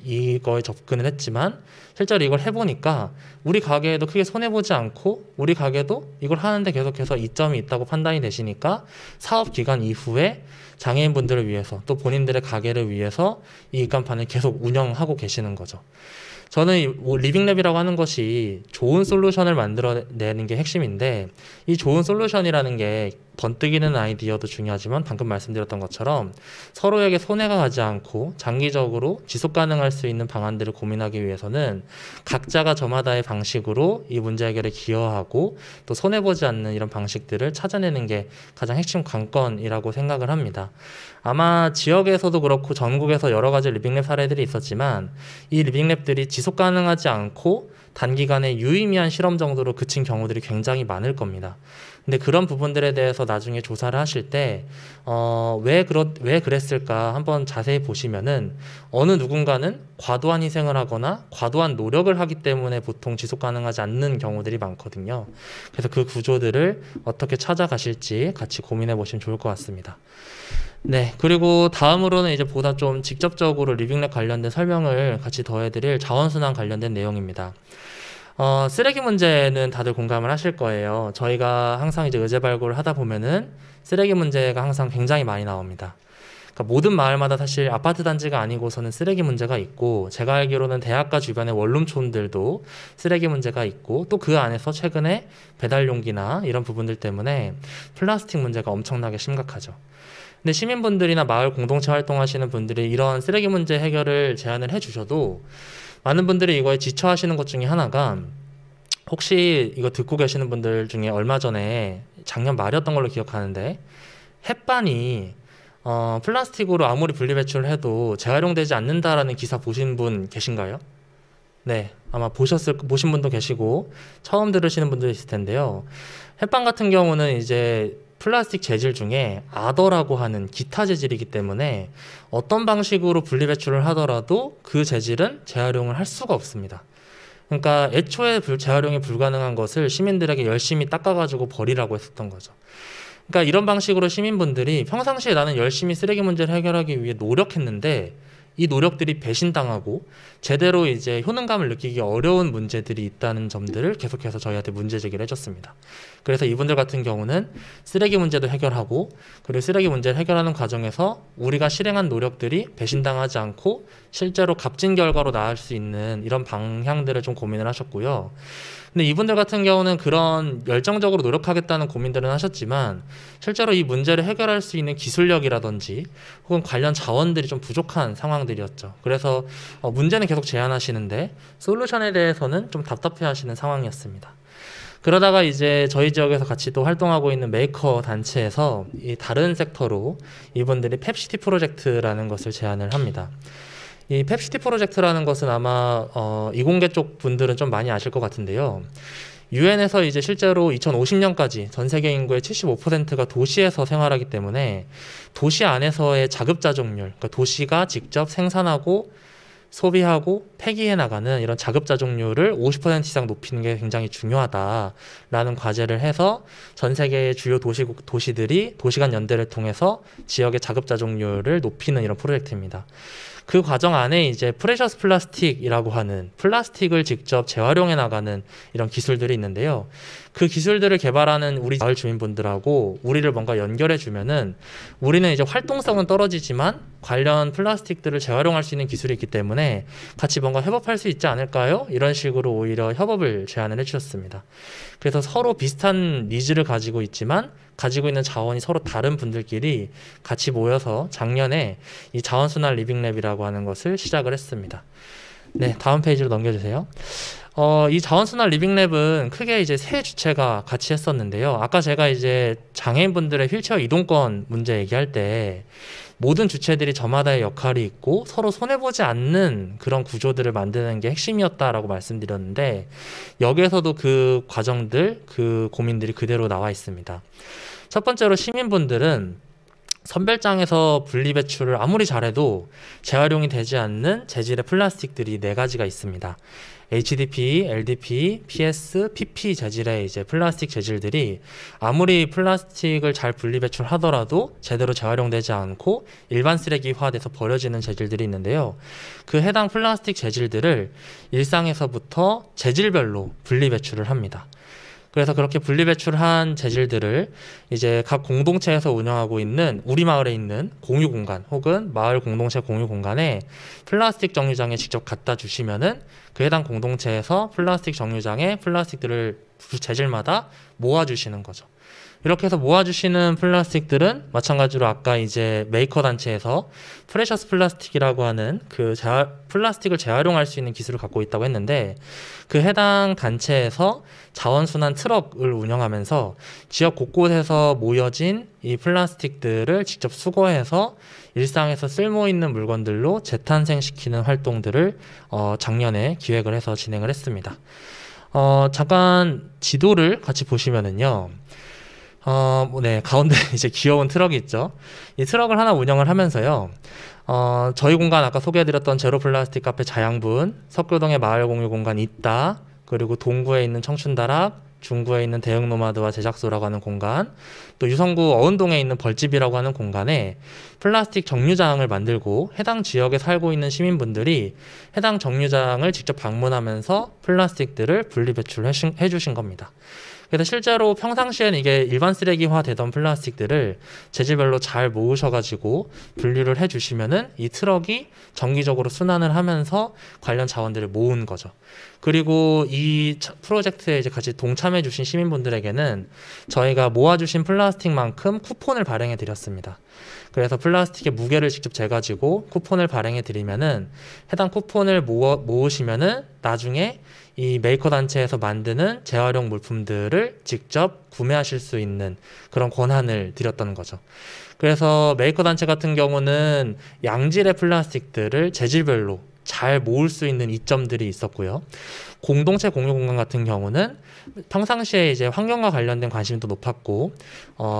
이거에 접근을 했지만 실제로 이걸 해보니까 우리 가게에도 크게 손해보지 않고 우리 가게도 이걸 하는데 계속해서 이점이 있다고 판단이 되시니까 사업 기간 이후에 장애인분들을 위해서 또 본인들의 가게를 위해서 이 입간판을 계속 운영하고 계시는 거죠. 저는 이 리빙랩이라고 하는 것이 좋은 솔루션을 만들어내는 게 핵심인데 이 좋은 솔루션이라는 게 번뜩이는 아이디어도 중요하지만 방금 말씀드렸던 것처럼 서로에게 손해가 가지 않고 장기적으로 지속 가능할 수 있는 방안들을 고민하기 위해서는 각자가 저마다의 방식으로 이 문제 해결에 기여하고 또 손해보지 않는 이런 방식들을 찾아내는 게 가장 핵심 관건이라고 생각을 합니다. 아마 지역에서도 그렇고 전국에서 여러 가지 리빙랩 사례들이 있었지만 이 리빙랩들이 지속 가능하지 않고 단기간에 유의미한 실험 정도로 그친 경우들이 굉장히 많을 겁니다. 근데 그런 부분들에 대해서 나중에 조사를 하실 때 왜 그랬을까 한번 자세히 보시면은 어느 누군가는 과도한 희생을 하거나 과도한 노력을 하기 때문에 보통 지속 가능하지 않는 경우들이 많거든요. 그래서 그 구조들을 어떻게 찾아가실지 같이 고민해 보시면 좋을 것 같습니다. 네, 그리고 다음으로는 이제 보다 좀 직접적으로 리빙랩 관련된 설명을 같이 더해드릴 자원순환 관련된 내용입니다. 쓰레기 문제는 다들 공감을 하실 거예요. 저희가 항상 이제 의제 발굴을 하다 보면은 쓰레기 문제가 항상 굉장히 많이 나옵니다. 그러니까 모든 마을마다 사실 아파트 단지가 아니고서는 쓰레기 문제가 있고 제가 알기로는 대학가 주변의 원룸촌들도 쓰레기 문제가 있고 또 그 안에서 최근에 배달용기나 이런 부분들 때문에 플라스틱 문제가 엄청나게 심각하죠. 근데 시민분들이나 마을 공동체 활동하시는 분들이 이런 쓰레기 문제 해결을 제안을 해주셔도 많은 분들이 이거에 지쳐하시는 것 중에 하나가 혹시 이거 듣고 계시는 분들 중에 얼마 전에 작년 말이었던 걸로 기억하는데 햇반이 플라스틱으로 아무리 분리배출을 해도 재활용되지 않는다라는 기사 보신 분 계신가요? 네, 아마 보신 분도 계시고 처음 들으시는 분도 있을 텐데요. 햇반 같은 경우는 이제 플라스틱 재질 중에 아더라고 하는 기타 재질이기 때문에 어떤 방식으로 분리배출을 하더라도 그 재질은 재활용을 할 수가 없습니다. 그러니까 애초에 재활용이 불가능한 것을 시민들에게 열심히 닦아가지고 버리라고 했었던 거죠. 그러니까 이런 방식으로 시민분들이 평상시에 나는 열심히 쓰레기 문제를 해결하기 위해 노력했는데 이 노력들이 배신당하고 제대로 이제 효능감을 느끼기 어려운 문제들이 있다는 점들을 계속해서 저희한테 문제 제기를 해줬습니다. 그래서 이분들 같은 경우는 쓰레기 문제도 해결하고 그리고 쓰레기 문제를 해결하는 과정에서 우리가 실행한 노력들이 배신당하지 않고 실제로 값진 결과로 나올 수 있는 이런 방향들을 좀 고민을 하셨고요. 근데 이분들 같은 경우는 그런 열정적으로 노력하겠다는 고민들은 하셨지만 실제로 이 문제를 해결할 수 있는 기술력이라든지 혹은 관련 자원들이 좀 부족한 상황들이었죠. 그래서 문제는 계속 제안하시는데 솔루션에 대해서는 좀 답답해하시는 상황이었습니다. 그러다가 이제 저희 지역에서 같이 또 활동하고 있는 메이커 단체에서 이 다른 섹터로 이분들이 펩시티 프로젝트라는 것을 제안을 합니다. 이 펩시티 프로젝트라는 것은 아마 이공계 쪽 분들은 좀 많이 아실 것 같은데요. 유엔에서 이제 실제로 2050년까지 전 세계 인구의 75%가 도시에서 생활하기 때문에 도시 안에서의 자급자족률, 그러니까 도시가 직접 생산하고 소비하고 폐기해 나가는 이런 자급자족률을 50% 이상 높이는 게 굉장히 중요하다라는 과제를 해서 전 세계의 주요 도시들이 도시간 연대를 통해서 지역의 자급자족률을 높이는 이런 프로젝트입니다. 그 과정 안에 이제 프레셔스 플라스틱이라고 하는 플라스틱을 직접 재활용해 나가는 이런 기술들이 있는데요. 그 기술들을 개발하는 우리 마을 주민분들하고 우리를 뭔가 연결해 주면은 우리는 이제 활동성은 떨어지지만 관련 플라스틱들을 재활용할 수 있는 기술이 있기 때문에 같이 뭔가 협업할 수 있지 않을까요? 이런 식으로 오히려 협업을 제안을 해주셨습니다. 그래서 서로 비슷한 니즈를 가지고 있지만 가지고 있는 자원이 서로 다른 분들끼리 같이 모여서 작년에 이 자원순환 리빙랩이라고 하는 것을 시작을 했습니다. 네, 다음 페이지로 넘겨주세요. 이 자원순환 리빙랩은 크게 이제 세 주체가 같이 했었는데요. 아까 제가 이제 장애인분들의 휠체어 이동권 문제 얘기할 때 모든 주체들이 저마다의 역할이 있고 서로 손해보지 않는 그런 구조들을 만드는 게 핵심이었다라고 말씀드렸는데, 여기에서도 그 과정들, 그 고민들이 그대로 나와 있습니다. 첫 번째로 시민분들은 선별장에서 분리배출을 아무리 잘해도 재활용이 되지 않는 재질의 플라스틱들이 4가지가 있습니다. HDP, LDP, PS, PP 재질의 이제 플라스틱 재질들이 아무리 플라스틱을 잘 분리배출하더라도 제대로 재활용되지 않고 일반 쓰레기화돼서 버려지는 재질들이 있는데요. 그 해당 플라스틱 재질들을 일상에서부터 재질별로 분리배출을 합니다. 그래서 그렇게 분리배출한 재질들을 이제 각 공동체에서 운영하고 있는 우리 마을에 있는 공유 공간 혹은 마을 공동체 공유 공간에 플라스틱 정류장에 직접 갖다 주시면은 그 해당 공동체에서 플라스틱 정류장에 플라스틱들을 재질마다 모아주시는 거죠. 이렇게 해서 모아주시는 플라스틱들은 마찬가지로 아까 이제 메이커 단체에서 프레셔스 플라스틱이라고 하는 그 플라스틱을 재활용할 수 있는 기술을 갖고 있다고 했는데, 그 해당 단체에서 자원순환 트럭을 운영하면서 지역 곳곳에서 모여진 이 플라스틱들을 직접 수거해서 일상에서 쓸모있는 물건들로 재탄생시키는 활동들을 작년에 기획을 해서 진행을 했습니다. 잠깐 지도를 같이 보시면은요. 네, 가운데 이제 귀여운 트럭이 있죠. 이 트럭을 하나 운영을 하면서요. 저희 공간 아까 소개해드렸던 제로 플라스틱 카페 자양분, 석교동에 마을 공유 공간이 있다. 그리고 동구에 있는 청춘다락, 중구에 있는 대형 노마드와 제작소라고 하는 공간, 또 유성구 어은동에 있는 벌집이라고 하는 공간에 플라스틱 정류장을 만들고 해당 지역에 살고 있는 시민분들이 해당 정류장을 직접 방문하면서 플라스틱들을 분리배출해 주신 겁니다. 그래서 실제로 평상시에는 이게 일반 쓰레기화 되던 플라스틱들을 재질별로 잘 모으셔가지고 분리를 해주시면은 이 트럭이 정기적으로 순환을 하면서 관련 자원들을 모은 거죠. 그리고 이 프로젝트에 이제 같이 동참해주신 시민분들에게는 저희가 모아주신 플라스틱만큼 쿠폰을 발행해 드렸습니다. 그래서 플라스틱의 무게를 직접 재가지고 쿠폰을 발행해 드리면은 해당 쿠폰을 모으시면은 나중에 이 메이커 단체에서 만드는 재활용 물품들을 직접 구매하실 수 있는 그런 권한을 드렸던 거죠. 그래서 메이커 단체 같은 경우는 양질의 플라스틱들을 재질별로 잘 모을 수 있는 이점들이 있었고요. 공동체 공유 공간 같은 경우는 평상시에 이제 환경과 관련된 관심도 높았고,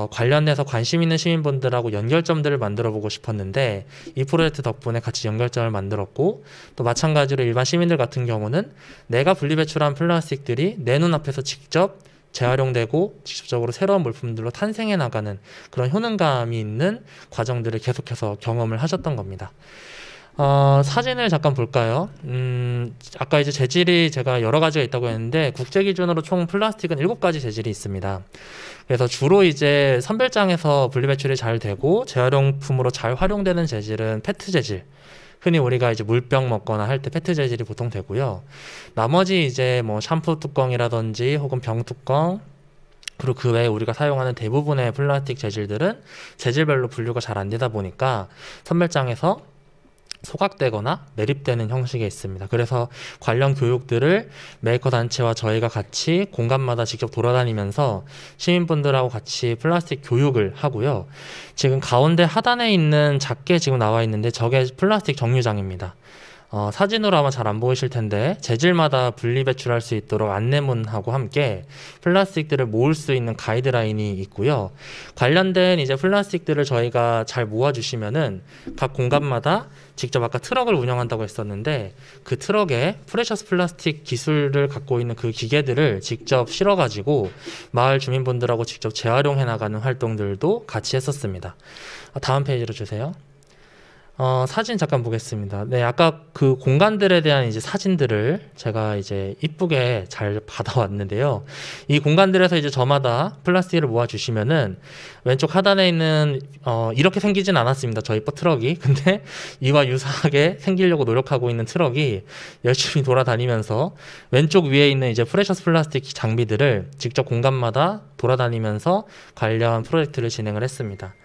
관련해서 관심 있는 시민분들하고 연결점들을 만들어 보고 싶었는데, 이 프로젝트 덕분에 같이 연결점을 만들었고, 또 마찬가지로 일반 시민들 같은 경우는 내가 분리배출한 플라스틱들이 내 눈앞에서 직접 재활용되고 직접적으로 새로운 물품들로 탄생해 나가는 그런 효능감이 있는 과정들을 계속해서 경험을 하셨던 겁니다. 사진을 잠깐 볼까요? 아까 이제 재질이 제가 여러 가지가 있다고 했는데, 국제 기준으로 총 플라스틱은 7가지 재질이 있습니다. 그래서 주로 이제 선별장에서 분리배출이 잘 되고 재활용품으로 잘 활용되는 재질은 페트 재질. 흔히 우리가 이제 물병 먹거나 할 때 페트 재질이 보통 되고요. 나머지 이제 뭐 샴푸 뚜껑이라든지 혹은 병 뚜껑, 그리고 그 외에 우리가 사용하는 대부분의 플라스틱 재질들은 재질별로 분류가 잘 안 되다 보니까 선별장에서 소각되거나 매립되는 형식에 있습니다. 그래서 관련 교육들을 메이커 단체와 저희가 같이 공간마다 직접 돌아다니면서 시민분들하고 같이 플라스틱 교육을 하고요. 지금 가운데 하단에 있는 작게 지금 나와 있는데 저게 플라스틱 정류장입니다. 사진으로 아마 잘 안 보이실 텐데 재질마다 분리배출할 수 있도록 안내문하고 함께 플라스틱들을 모을 수 있는 가이드라인이 있고요. 관련된 이제 플라스틱들을 저희가 잘 모아주시면은 각 공간마다 직접 아까 트럭을 운영한다고 했었는데 그 트럭에 프레셔스 플라스틱 기술을 갖고 있는 그 기계들을 직접 실어가지고 마을 주민분들하고 직접 재활용해 나가는 활동들도 같이 했었습니다. 다음 페이지로 주세요. 사진 잠깐 보겠습니다. 네, 아까 그 공간들에 대한 이제 사진들을 제가 이제 이쁘게 잘 받아왔는데요. 이 공간들에서 이제 저마다 플라스틱을 모아주시면은 왼쪽 하단에 있는, 이렇게 생기진 않았습니다. 저희 트럭이. 근데 이와 유사하게 생기려고 노력하고 있는 트럭이 열심히 돌아다니면서 왼쪽 위에 있는 이제 프레셔스 플라스틱 장비들을 직접 공간마다 돌아다니면서 관련 프로젝트를 진행을 했습니다.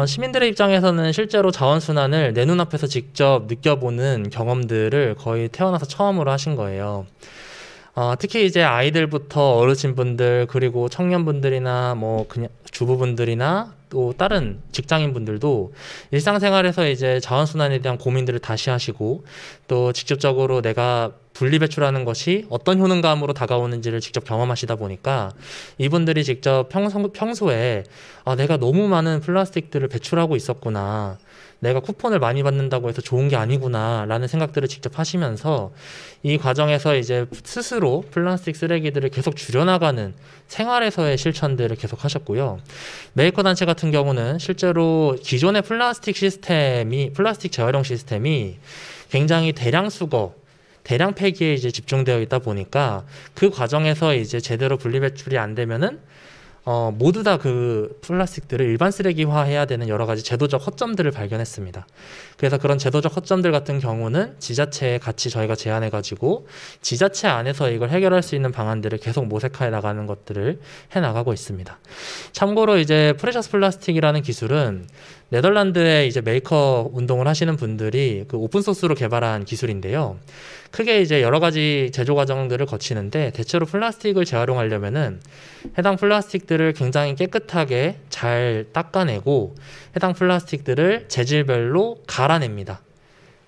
시민들의 입장에서는 실제로 자원순환을 내 눈앞에서 직접 느껴보는 경험들을 거의 태어나서 처음으로 하신 거예요. 특히 이제 아이들부터 어르신분들, 그리고 청년분들이나 뭐 그냥 주부분들이나 또 다른 직장인분들도 일상생활에서 이제 자원순환에 대한 고민들을 다시 하시고, 또 직접적으로 내가 분리배출하는 것이 어떤 효능감으로 다가오는지를 직접 경험하시다 보니까 이분들이 직접 평소에 내가 너무 많은 플라스틱들을 배출하고 있었구나, 내가 쿠폰을 많이 받는다고 해서 좋은 게 아니구나 라는 생각들을 직접 하시면서 이 과정에서 이제 스스로 플라스틱 쓰레기들을 계속 줄여나가는 생활에서의 실천들을 계속 하셨고요. 메이커 단체 같은 경우는 실제로 기존의 플라스틱 재활용 시스템이 굉장히 대량 수거, 대량 폐기에 이제 집중되어 있다 보니까 그 과정에서 이제 제대로 분리배출이 안 되면은 모두 다 그 플라스틱들을 일반 쓰레기화해야 되는 여러 가지 제도적 허점들을 발견했습니다. 그래서 그런 제도적 허점들 같은 경우는 지자체에 같이 저희가 제안해가지고 지자체 안에서 이걸 해결할 수 있는 방안들을 계속 모색해 나가는 것들을 해나가고 있습니다. 참고로 이제 프레셔스 플라스틱이라는 기술은 네덜란드에 이제 메이커 운동을 하시는 분들이 그 오픈소스로 개발한 기술인데요. 크게 이제 여러 가지 제조 과정들을 거치는데, 대체로 플라스틱을 재활용하려면은 해당 플라스틱들을 굉장히 깨끗하게 잘 닦아내고 해당 플라스틱들을 재질별로 갈아냅니다.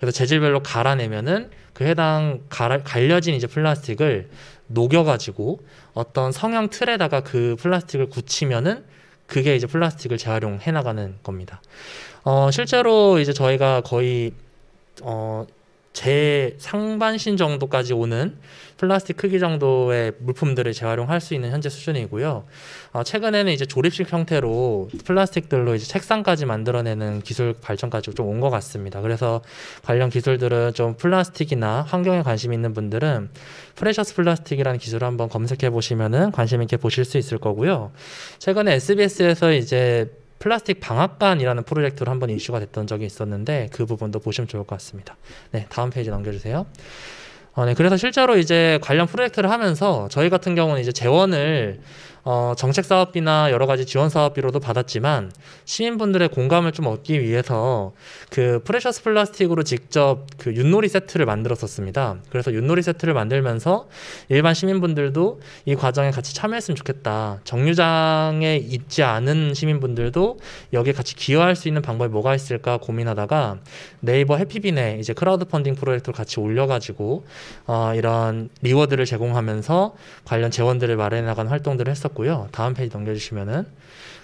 그래서 재질별로 갈아내면은 그 해당 갈려진 이제 플라스틱을 녹여가지고 어떤 성형 틀에다가 그 플라스틱을 굳히면은 그게 이제 플라스틱을 재활용해 나가는 겁니다. 실제로 이제 저희가 거의 제 상반신 정도까지 오는 플라스틱 크기 정도의 물품들을 재활용할 수 있는 현재 수준이고요. 최근에는 이제 조립식 형태로 플라스틱들로 이제 책상까지 만들어내는 기술 발전까지 좀 온 것 같습니다. 그래서 관련 기술들은 좀 플라스틱이나 환경에 관심 있는 분들은 프레셔스 플라스틱이라는 기술을 한번 검색해 보시면은 관심 있게 보실 수 있을 거고요. 최근에 SBS에서 이제 플라스틱 방앗간이라는 프로젝트로 한번 이슈가 됐던 적이 있었는데 그 부분도 보시면 좋을 것 같습니다. 네, 다음 페이지 넘겨주세요. 네, 그래서 실제로 이제 관련 프로젝트를 하면서 저희 같은 경우는 이제 재원을 정책 사업비나 여러 가지 지원 사업비로도 받았지만 시민분들의 공감을 좀 얻기 위해서 그 프레셔스 플라스틱으로 직접 그 윷놀이 세트를 만들었었습니다. 그래서 윷놀이 세트를 만들면서 일반 시민분들도 이 과정에 같이 참여했으면 좋겠다. 정류장에 있지 않은 시민분들도 여기에 같이 기여할 수 있는 방법이 뭐가 있을까 고민하다가 네이버 해피빈에 이제 크라우드 펀딩 프로젝트를 같이 올려가지고 이런 리워드를 제공하면서 관련 재원들을 마련해 나가는 활동들을 했었고요. 다음 페이지 넘겨주시면은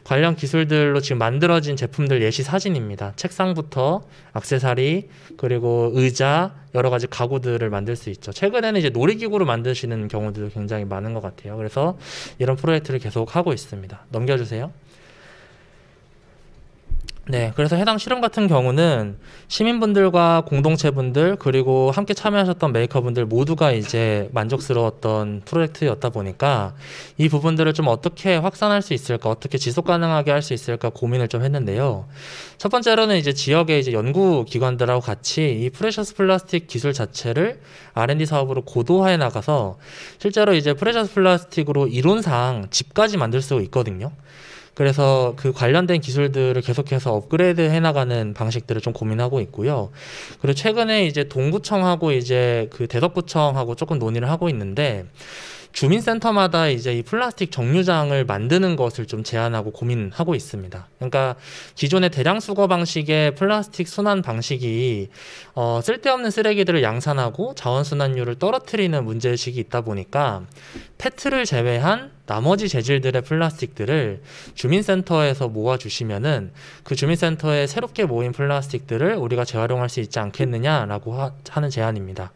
관련 기술들로 지금 만들어진 제품들 예시 사진입니다. 책상부터 액세서리, 그리고 의자, 여러 가지 가구들을 만들 수 있죠. 최근에는 이제 놀이기구로 만드시는 경우들도 굉장히 많은 것 같아요. 그래서 이런 프로젝트를 계속 하고 있습니다. 넘겨주세요. 네, 그래서 해당 실험 같은 경우는 시민분들과 공동체분들 그리고 함께 참여하셨던 메이커분들 모두가 이제 만족스러웠던 프로젝트였다 보니까 이 부분들을 좀 어떻게 확산할 수 있을까, 어떻게 지속 가능하게 할 수 있을까 고민을 좀 했는데요. 첫 번째로는 이제 지역의 이제 연구기관들하고 같이 이 프레셔스 플라스틱 기술 자체를 R&D 사업으로 고도화해 나가서 실제로 이제 프레셔스 플라스틱으로 이론상 집까지 만들 수 있거든요. 그래서 그 관련된 기술들을 계속해서 업그레이드 해나가는 방식들을 좀 고민하고 있고요. 그리고 최근에 이제 동구청하고 이제 그 대덕구청하고 조금 논의를 하고 있는데 주민센터마다 이제 이 플라스틱 정류장을 만드는 것을 좀 제안하고 고민하고 있습니다. 그러니까 기존의 대량 수거 방식의 플라스틱 순환 방식이 쓸데없는 쓰레기들을 양산하고 자원순환율을 떨어뜨리는 문제의식이 있다 보니까 페트를 제외한 나머지 재질들의 플라스틱들을 주민센터에서 모아주시면은 그 주민센터에 새롭게 모인 플라스틱들을 우리가 재활용할 수 있지 않겠느냐라고 하는 제안입니다.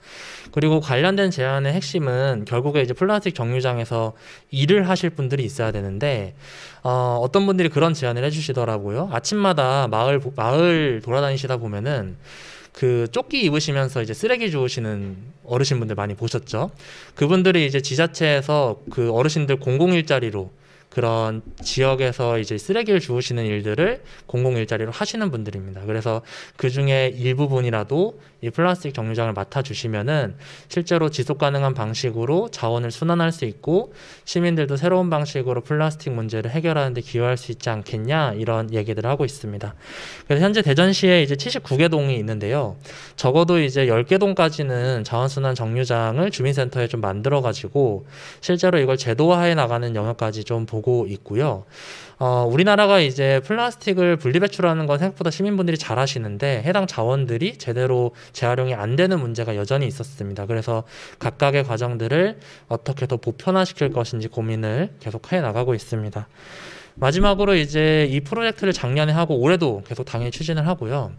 그리고 관련된 제안의 핵심은 결국에 이제 플라스틱 정류장에서 일을 하실 분들이 있어야 되는데 어떤 분들이 그런 제안을 해주시더라고요. 아침마다 마을 돌아다니시다 보면은 그 조끼 입으시면서 이제 쓰레기 주우시는 어르신분들 많이 보셨죠? 그분들이 이제 지자체에서 그 어르신들 공공 일자리로 그런 지역에서 이제 쓰레기를 주우시는 일들을 공공 일자리로 하시는 분들입니다. 그래서 그 중에 일부분이라도 이 플라스틱 정류장을 맡아주시면은 실제로 지속 가능한 방식으로 자원을 순환할 수 있고 시민들도 새로운 방식으로 플라스틱 문제를 해결하는 데 기여할 수 있지 않겠냐 이런 얘기들을 하고 있습니다. 그래서 현재 대전시에 이제 79개 동이 있는데요. 적어도 이제 10개 동까지는 자원순환 정류장을 주민센터에 좀 만들어 가지고 실제로 이걸 제도화해 나가는 영역까지 좀 보고 있고요. 우리나라가 이제 플라스틱을 분리배출하는 건 생각보다 시민분들이 잘 하시는데 해당 자원들이 제대로 재활용이 안 되는 문제가 여전히 있었습니다. 그래서 각각의 과정들을 어떻게 더 보편화시킬 것인지 고민을 계속 해 나가고 있습니다. 마지막으로 이제 이 프로젝트를 작년에 하고 올해도 계속 당연히 추진을 하고요.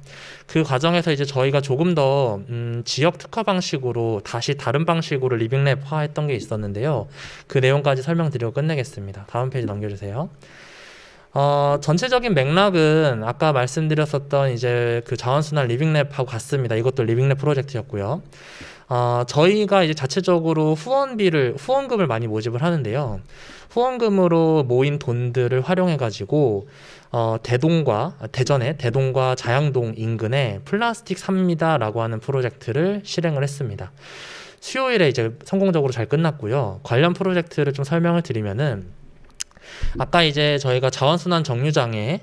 그 과정에서 이제 저희가 조금 더 지역 특화 방식으로 다시 다른 방식으로 리빙랩화 했던 게 있었는데요. 그 내용까지 설명드리고 끝내겠습니다. 다음 페이지 넘겨주세요. 전체적인 맥락은 아까 말씀드렸었던 이제 그 자원순환 리빙랩하고 같습니다. 이것도 리빙랩 프로젝트였고요. 저희가 이제 자체적으로 후원금을 많이 모집을 하는데요. 후원금으로 모인 돈들을 활용해가지고 대전의 대동과 자양동 인근에 플라스틱 삽니다라고 하는 프로젝트를 실행을 했습니다. 수요일에 이제 성공적으로 잘 끝났고요. 관련 프로젝트를 좀 설명을 드리면은 아까 이제 저희가 자원순환 정류장에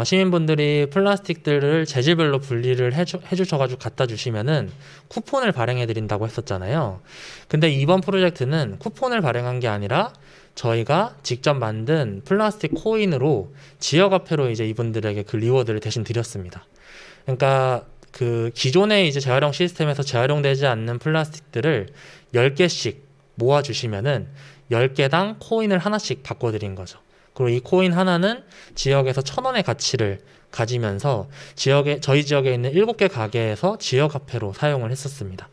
시민분들이 플라스틱들을 재질별로 분리를 해주셔가지고 갖다 주시면은 쿠폰을 발행해 드린다고 했었잖아요. 근데 이번 프로젝트는 쿠폰을 발행한 게 아니라 저희가 직접 만든 플라스틱 코인으로 지역화폐로 이제 이분들에게 그 리워드를 대신 드렸습니다. 그러니까 그 기존의 이제 재활용 시스템에서 재활용되지 않는 플라스틱들을 10개씩 모아주시면은 10개당 코인을 하나씩 바꿔드린 거죠. 그리고 이 코인 하나는 지역에서 1,000원의 가치를 가지면서 저희 지역에 있는 7개 가게에서 지역화폐로 사용을 했었습니다.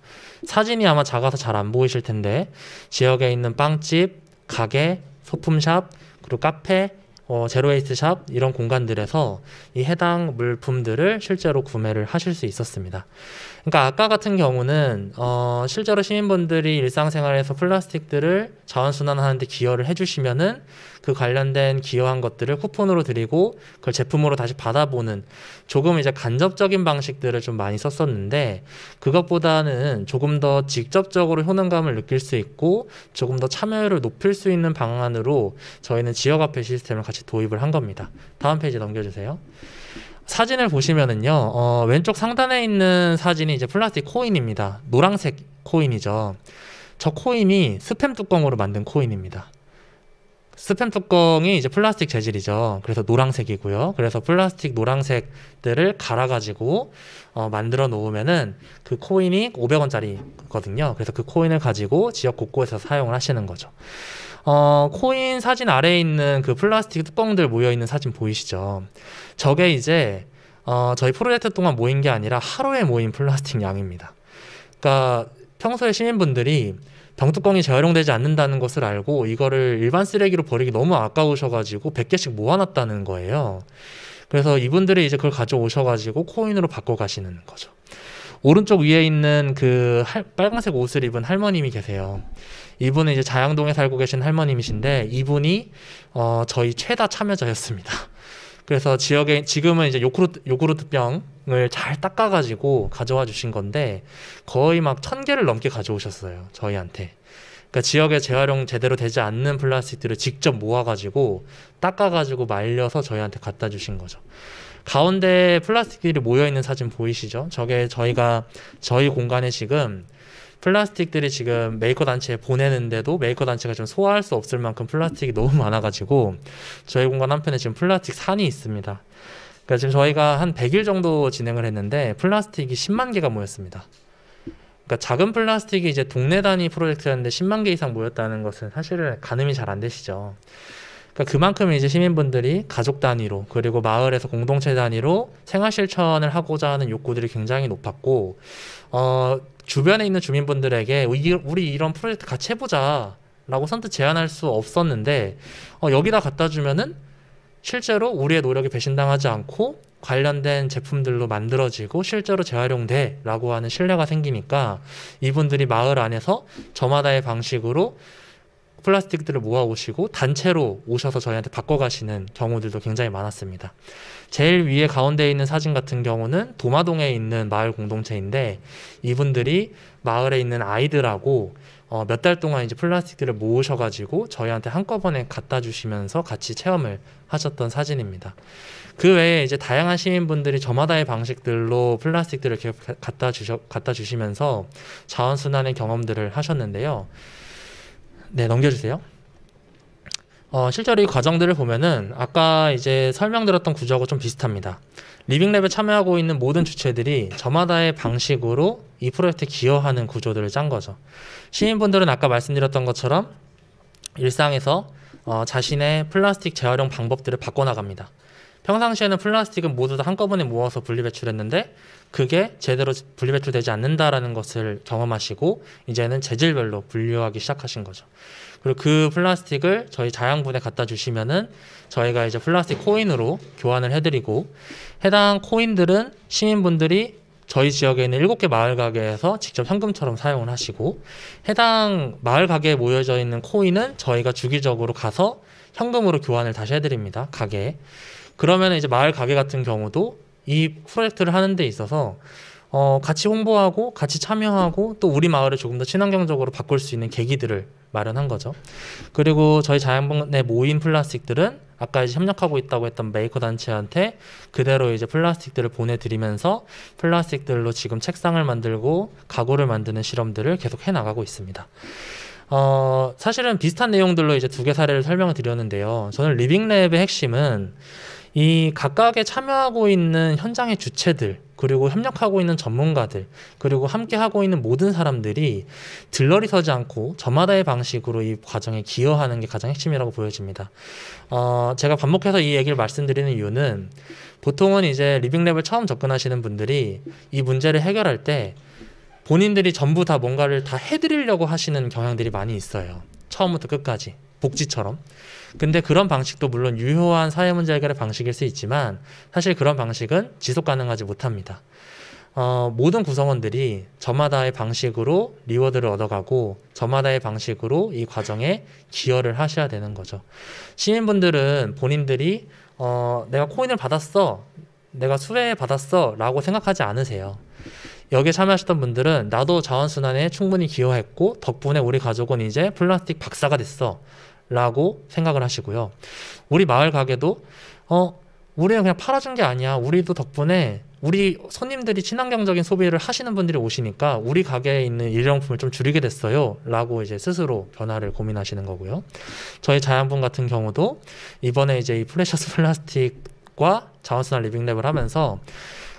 사진이 아마 작아서 잘 안 보이실 텐데 지역에 있는 빵집, 가게, 소품샵, 그리고 카페, 제로웨이스트샵 이런 공간들에서 이 해당 물품들을 실제로 구매를 하실 수 있었습니다. 그러니까 아까 같은 경우는 실제로 시민분들이 일상생활에서 플라스틱들을 자원순환하는 데 기여를 해주시면은 그 관련된 기여한 것들을 쿠폰으로 드리고 그걸 제품으로 다시 받아보는 조금 이제 간접적인 방식들을 좀 많이 썼었는데 그것보다는 조금 더 직접적으로 효능감을 느낄 수 있고 조금 더 참여율을 높일 수 있는 방안으로 저희는 지역화폐 시스템을 같이 도입을 한 겁니다. 다음 페이지 넘겨주세요. 사진을 보시면은요, 왼쪽 상단에 있는 사진이 이제 플라스틱 코인입니다. 노란색 코인이죠. 저 코인이 스팸 뚜껑으로 만든 코인입니다. 스팸 뚜껑이 이제 플라스틱 재질이죠. 그래서 노란색이고요. 그래서 플라스틱 노란색들을 갈아가지고 만들어 놓으면은 그 코인이 500원짜리거든요. 그래서 그 코인을 가지고 지역 곳곳에서 사용을 하시는 거죠. 코인 사진 아래에 있는 그 플라스틱 뚜껑들 모여있는 사진 보이시죠? 저게 이제 저희 프로젝트 동안 모인 게 아니라 하루에 모인 플라스틱 양입니다. 그러니까 평소에 시민분들이 병뚜껑이 재활용되지 않는다는 것을 알고 이거를 일반 쓰레기로 버리기 너무 아까우셔가지고 100개씩 모아놨다는 거예요. 그래서 이분들이 이제 그걸 가져오셔가지고 코인으로 바꿔 가시는 거죠. 오른쪽 위에 있는 그 빨간색 옷을 입은 할머님이 계세요. 이분은 이제 자양동에 살고 계신 할머님이신데 이분이 저희 최다 참여자였습니다. 그래서 지역에 지금은 이제 요구르트 병을 잘 닦아가지고 가져와 주신 건데 거의 막 1,000개를 넘게 가져오셨어요. 저희한테. 그러니까 지역에 재활용 제대로 되지 않는 플라스틱들을 직접 모아가지고 닦아가지고 말려서 저희한테 갖다 주신 거죠. 가운데 플라스틱들이 모여있는 사진 보이시죠? 저게 저희 공간에 지금 플라스틱들이 지금 메이커 단체에 보내는데도 메이커 단체가 좀 소화할 수 없을 만큼 플라스틱이 너무 많아가지고 저희 공간 한편에 지금 플라스틱 산이 있습니다. 그러니까 지금 저희가 한 100일 정도 진행을 했는데 플라스틱이 10만 개가 모였습니다. 그러니까 작은 플라스틱이 이제 동네 단위 프로젝트였는데 10만 개 이상 모였다는 것은 사실은 가늠이 잘 안 되시죠. 그러니까 그만큼 이제 시민분들이 가족 단위로 그리고 마을에서 공동체 단위로 생활 실천을 하고자 하는 욕구들이 굉장히 높았고 주변에 있는 주민분들에게 우리 이런 프로젝트 같이 해보자 라고 선뜻 제안할 수 없었는데 여기다 갖다 주면은 실제로 우리의 노력이 배신당하지 않고 관련된 제품들로 만들어지고 실제로 재활용돼 라고 하는 신뢰가 생기니까 이분들이 마을 안에서 저마다의 방식으로 플라스틱들을 모아오시고 단체로 오셔서 저희한테 바꿔가시는 경우들도 굉장히 많았습니다. 제일 위에 가운데에 있는 사진 같은 경우는 도마동에 있는 마을 공동체인데 이분들이 마을에 있는 아이들하고 몇 달 동안 이제 플라스틱들을 모으셔가지고 저희한테 한꺼번에 갖다 주시면서 같이 체험을 하셨던 사진입니다. 그 외에 이제 다양한 시민분들이 저마다의 방식들로 플라스틱들을 이렇게 갖다 주시면서 자원순환의 경험들을 하셨는데요. 네, 넘겨주세요. 실제로 이 과정들을 보면은 아까 이제 설명드렸던 구조하고 좀 비슷합니다. 리빙랩에 참여하고 있는 모든 주체들이 저마다의 방식으로 이 프로젝트에 기여하는 구조들을 짠 거죠. 시민분들은 아까 말씀드렸던 것처럼 일상에서 자신의 플라스틱 재활용 방법들을 바꿔나갑니다. 평상시에는 플라스틱은 모두 다 한꺼번에 모아서 분리배출했는데 그게 제대로 분리배출되지 않는다라는 것을 경험하시고 이제는 재질별로 분류하기 시작하신 거죠. 그리고 그 플라스틱을 저희 자양분에 갖다 주시면은 저희가 이제 플라스틱 코인으로 교환을 해드리고 해당 코인들은 시민분들이 저희 지역에 있는 7개 마을 가게에서 직접 현금처럼 사용을 하시고 해당 마을 가게에 모여져 있는 코인은 저희가 주기적으로 가서 현금으로 교환을 다시 해드립니다. 가게에. 그러면 이제 마을 가게 같은 경우도 이 프로젝트를 하는 데 있어서 같이 홍보하고 같이 참여하고 또 우리 마을을 조금 더 친환경적으로 바꿀 수 있는 계기들을 마련한 거죠. 그리고 저희 자양분에 모인 플라스틱들은 아까 이제 협력하고 있다고 했던 메이커 단체한테 그대로 이제 플라스틱들을 보내드리면서 플라스틱들로 지금 책상을 만들고 가구를 만드는 실험들을 계속 해나가고 있습니다. 사실은 비슷한 내용들로 이제 2개 사례를 설명을 드렸는데요. 저는 리빙랩의 핵심은 이 각각에 참여하고 있는 현장의 주체들, 그리고 협력하고 있는 전문가들, 그리고 함께 하고 있는 모든 사람들이 들러리 서지 않고 저마다의 방식으로 이 과정에 기여하는 게 가장 핵심이라고 보여집니다. 제가 반복해서 이 얘기를 말씀드리는 이유는 보통은 이제 리빙랩을 처음 접근하시는 분들이 이 문제를 해결할 때 본인들이 전부 다 뭔가를 다 해드리려고 하시는 경향들이 많이 있어요. 처음부터 끝까지. 복지처럼. 근데 그런 방식도 물론 유효한 사회 문제 해결의 방식일 수 있지만 사실 그런 방식은 지속 가능하지 못합니다. 모든 구성원들이 저마다의 방식으로 리워드를 얻어가고 저마다의 방식으로 이 과정에 기여를 하셔야 되는 거죠. 시민분들은 본인들이 내가 코인을 받았어, 내가 수혜 받았어 라고 생각하지 않으세요. 여기에 참여하셨던 분들은 나도 자원순환에 충분히 기여했고 덕분에 우리 가족은 이제 플라스틱 박사가 됐어 라고 생각을 하시고요. 우리 마을 가게도 우리는 그냥 팔아준 게 아니야. 우리도 덕분에 우리 손님들이 친환경적인 소비를 하시는 분들이 오시니까 우리 가게에 있는 일회용품을 좀 줄이게 됐어요 라고 이제 스스로 변화를 고민하시는 거고요. 저희 자양분 같은 경우도 이번에 이제 이 프레셔스 플라스틱과 자원순환 리빙랩을 하면서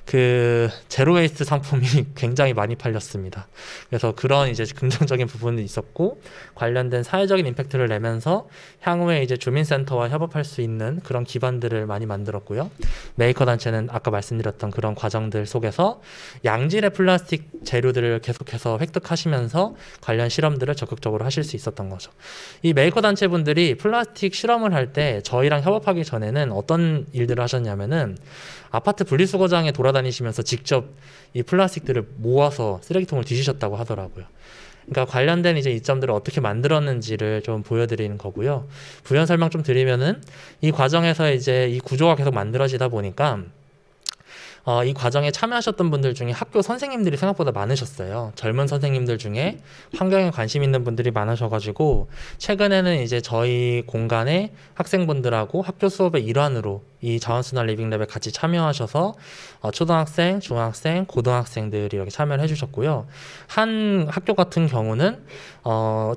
그 제로 웨이스트 상품이 굉장히 많이 팔렸습니다. 그래서 그런 이제 긍정적인 부분이 있었고 관련된 사회적인 임팩트를 내면서 향후에 이제 주민센터와 협업할 수 있는 그런 기반들을 많이 만들었고요. 메이커 단체는 아까 말씀드렸던 그런 과정들 속에서 양질의 플라스틱 재료들을 계속해서 획득하시면서 관련 실험들을 적극적으로 하실 수 있었던 거죠. 이 메이커 단체 분들이 플라스틱 실험을 할 때 저희랑 협업하기 전에는 어떤 일들을 하셨냐면은 아파트 분리수거장에 돌아다니시면서 직접 이 플라스틱들을 모아서 쓰레기통을 뒤지셨다고 하더라고요. 그러니까 관련된 이제 이점들을 어떻게 만들었는지를 좀 보여드리는 거고요. 부연 설명 좀 드리면은 이 과정에서 이제 이 구조가 계속 만들어지다 보니까 이 과정에 참여하셨던 분들 중에 학교 선생님들이 생각보다 많으셨어요. 젊은 선생님들 중에 환경에 관심 있는 분들이 많으셔가지고 최근에는 이제 저희 공간에 학생분들하고 학교 수업의 일환으로 이 자원순환 리빙랩에 같이 참여하셔서 초등학생, 중학생, 고등학생들이 이렇게 참여를 해주셨고요. 한 학교 같은 경우는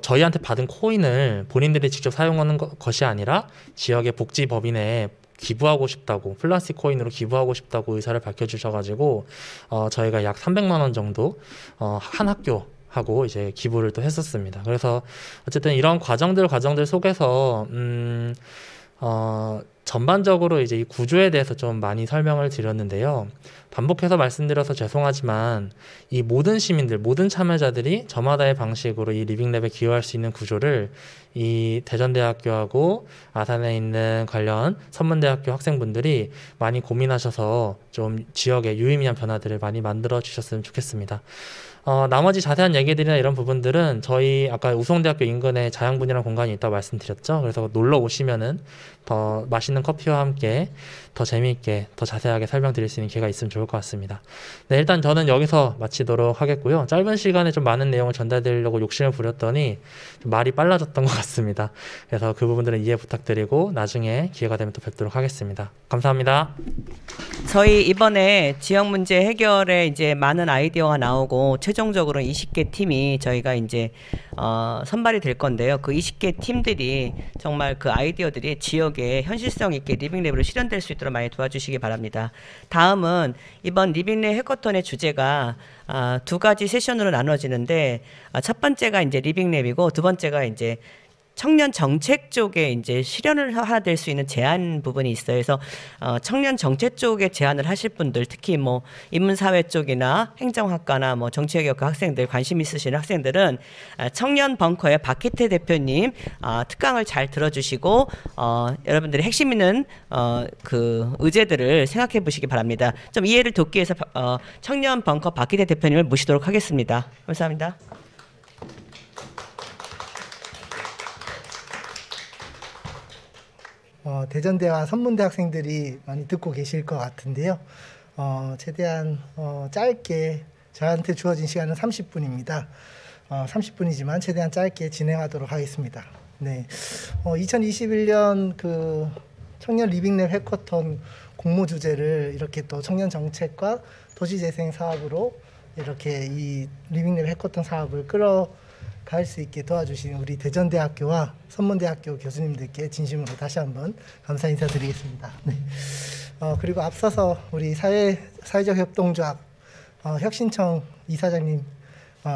저희한테 받은 코인을 본인들이 직접 사용하는 것이 아니라 지역의 복지법인에 기부하고 싶다고, 플라스틱 코인으로 기부하고 싶다고 의사를 밝혀주셔가지고 저희가 약 300만 원 정도 한 학교 하고 이제 기부를 또 했었습니다. 그래서 어쨌든 이런 과정들 속에서 전반적으로 이제 이 구조에 대해서 좀 많이 설명을 드렸는데요. 반복해서 말씀드려서 죄송하지만 이 모든 시민들, 모든 참여자들이 저마다의 방식으로 이 리빙랩에 기여할 수 있는 구조를 이 대전대학교하고 아산에 있는 관련 선문대학교 학생분들이 많이 고민하셔서 좀 지역에 유의미한 변화들을 많이 만들어 주셨으면 좋겠습니다. 나머지 자세한 얘기들이나 이런 부분들은 저희 아까 우송대학교 인근에 자양분이라는 공간이 있다고 말씀드렸죠. 그래서 놀러 오시면은 더 맛있는 커피와 함께 더 재미있게 더 자세하게 설명드릴 수 있는 기회가 있으면 좋을 것 같습니다. 네, 일단 저는 여기서 마치도록 하겠고요. 짧은 시간에 좀 많은 내용을 전달드리려고 욕심을 부렸더니 좀 말이 빨라졌던 것 같습니다. 그래서 그 부분들은 이해 부탁드리고 나중에 기회가 되면 또 뵙도록 하겠습니다. 감사합니다. 저희 이번에 지역 문제 해결에 이제 많은 아이디어가 나오고 최종적으로 20개 팀이 저희가 이제 선발이 될 건데요. 그 20개 팀들이 정말 그 아이디어들이 지역에 현실성 있게 리빙랩으로 실현될 수 있도록 많이 도와주시기 바랍니다. 다음은 이번 리빙랩 해커톤의 주제가 두 가지 세션으로 나눠지는데 첫 번째가 이제 리빙랩이고 두 번째가 이제 청년 정책 쪽에 이제 실현을 해야 될 수 있는 제안 부분이 있어요. 그래서 청년 정책 쪽에 제안을 하실 분들, 특히 뭐 인문사회 쪽이나 행정학과나 뭐 정치외교과 학생들 관심 있으신 학생들은 청년 벙커의 박희태 대표님 특강을 잘 들어주시고 여러분들의 핵심 있는 그 의제들을 생각해 보시기 바랍니다. 좀 이해를 돕기 위해서 청년 벙커 박희태 대표님을 모시도록 하겠습니다. 감사합니다. 대전대와 선문대 학생들이 많이 듣고 계실 것 같은데요. 최대한 짧게 저한테 주어진 시간은 30분입니다. 30분이지만 최대한 짧게 진행하도록 하겠습니다. 네, 2021년 그 청년 리빙랩 해커톤 공모 주제를 이렇게 또 청년 정책과 도시재생 사업으로 이렇게 이 리빙랩 해커톤 사업을 끌어갈 수 있게 도와주신 우리 대전대학교와 선문대학교 교수님들께 진심으로 다시 한번 감사 인사드리겠습니다. 네. 그리고 앞서서 우리 사회적 협동조합 혁신청 이사장님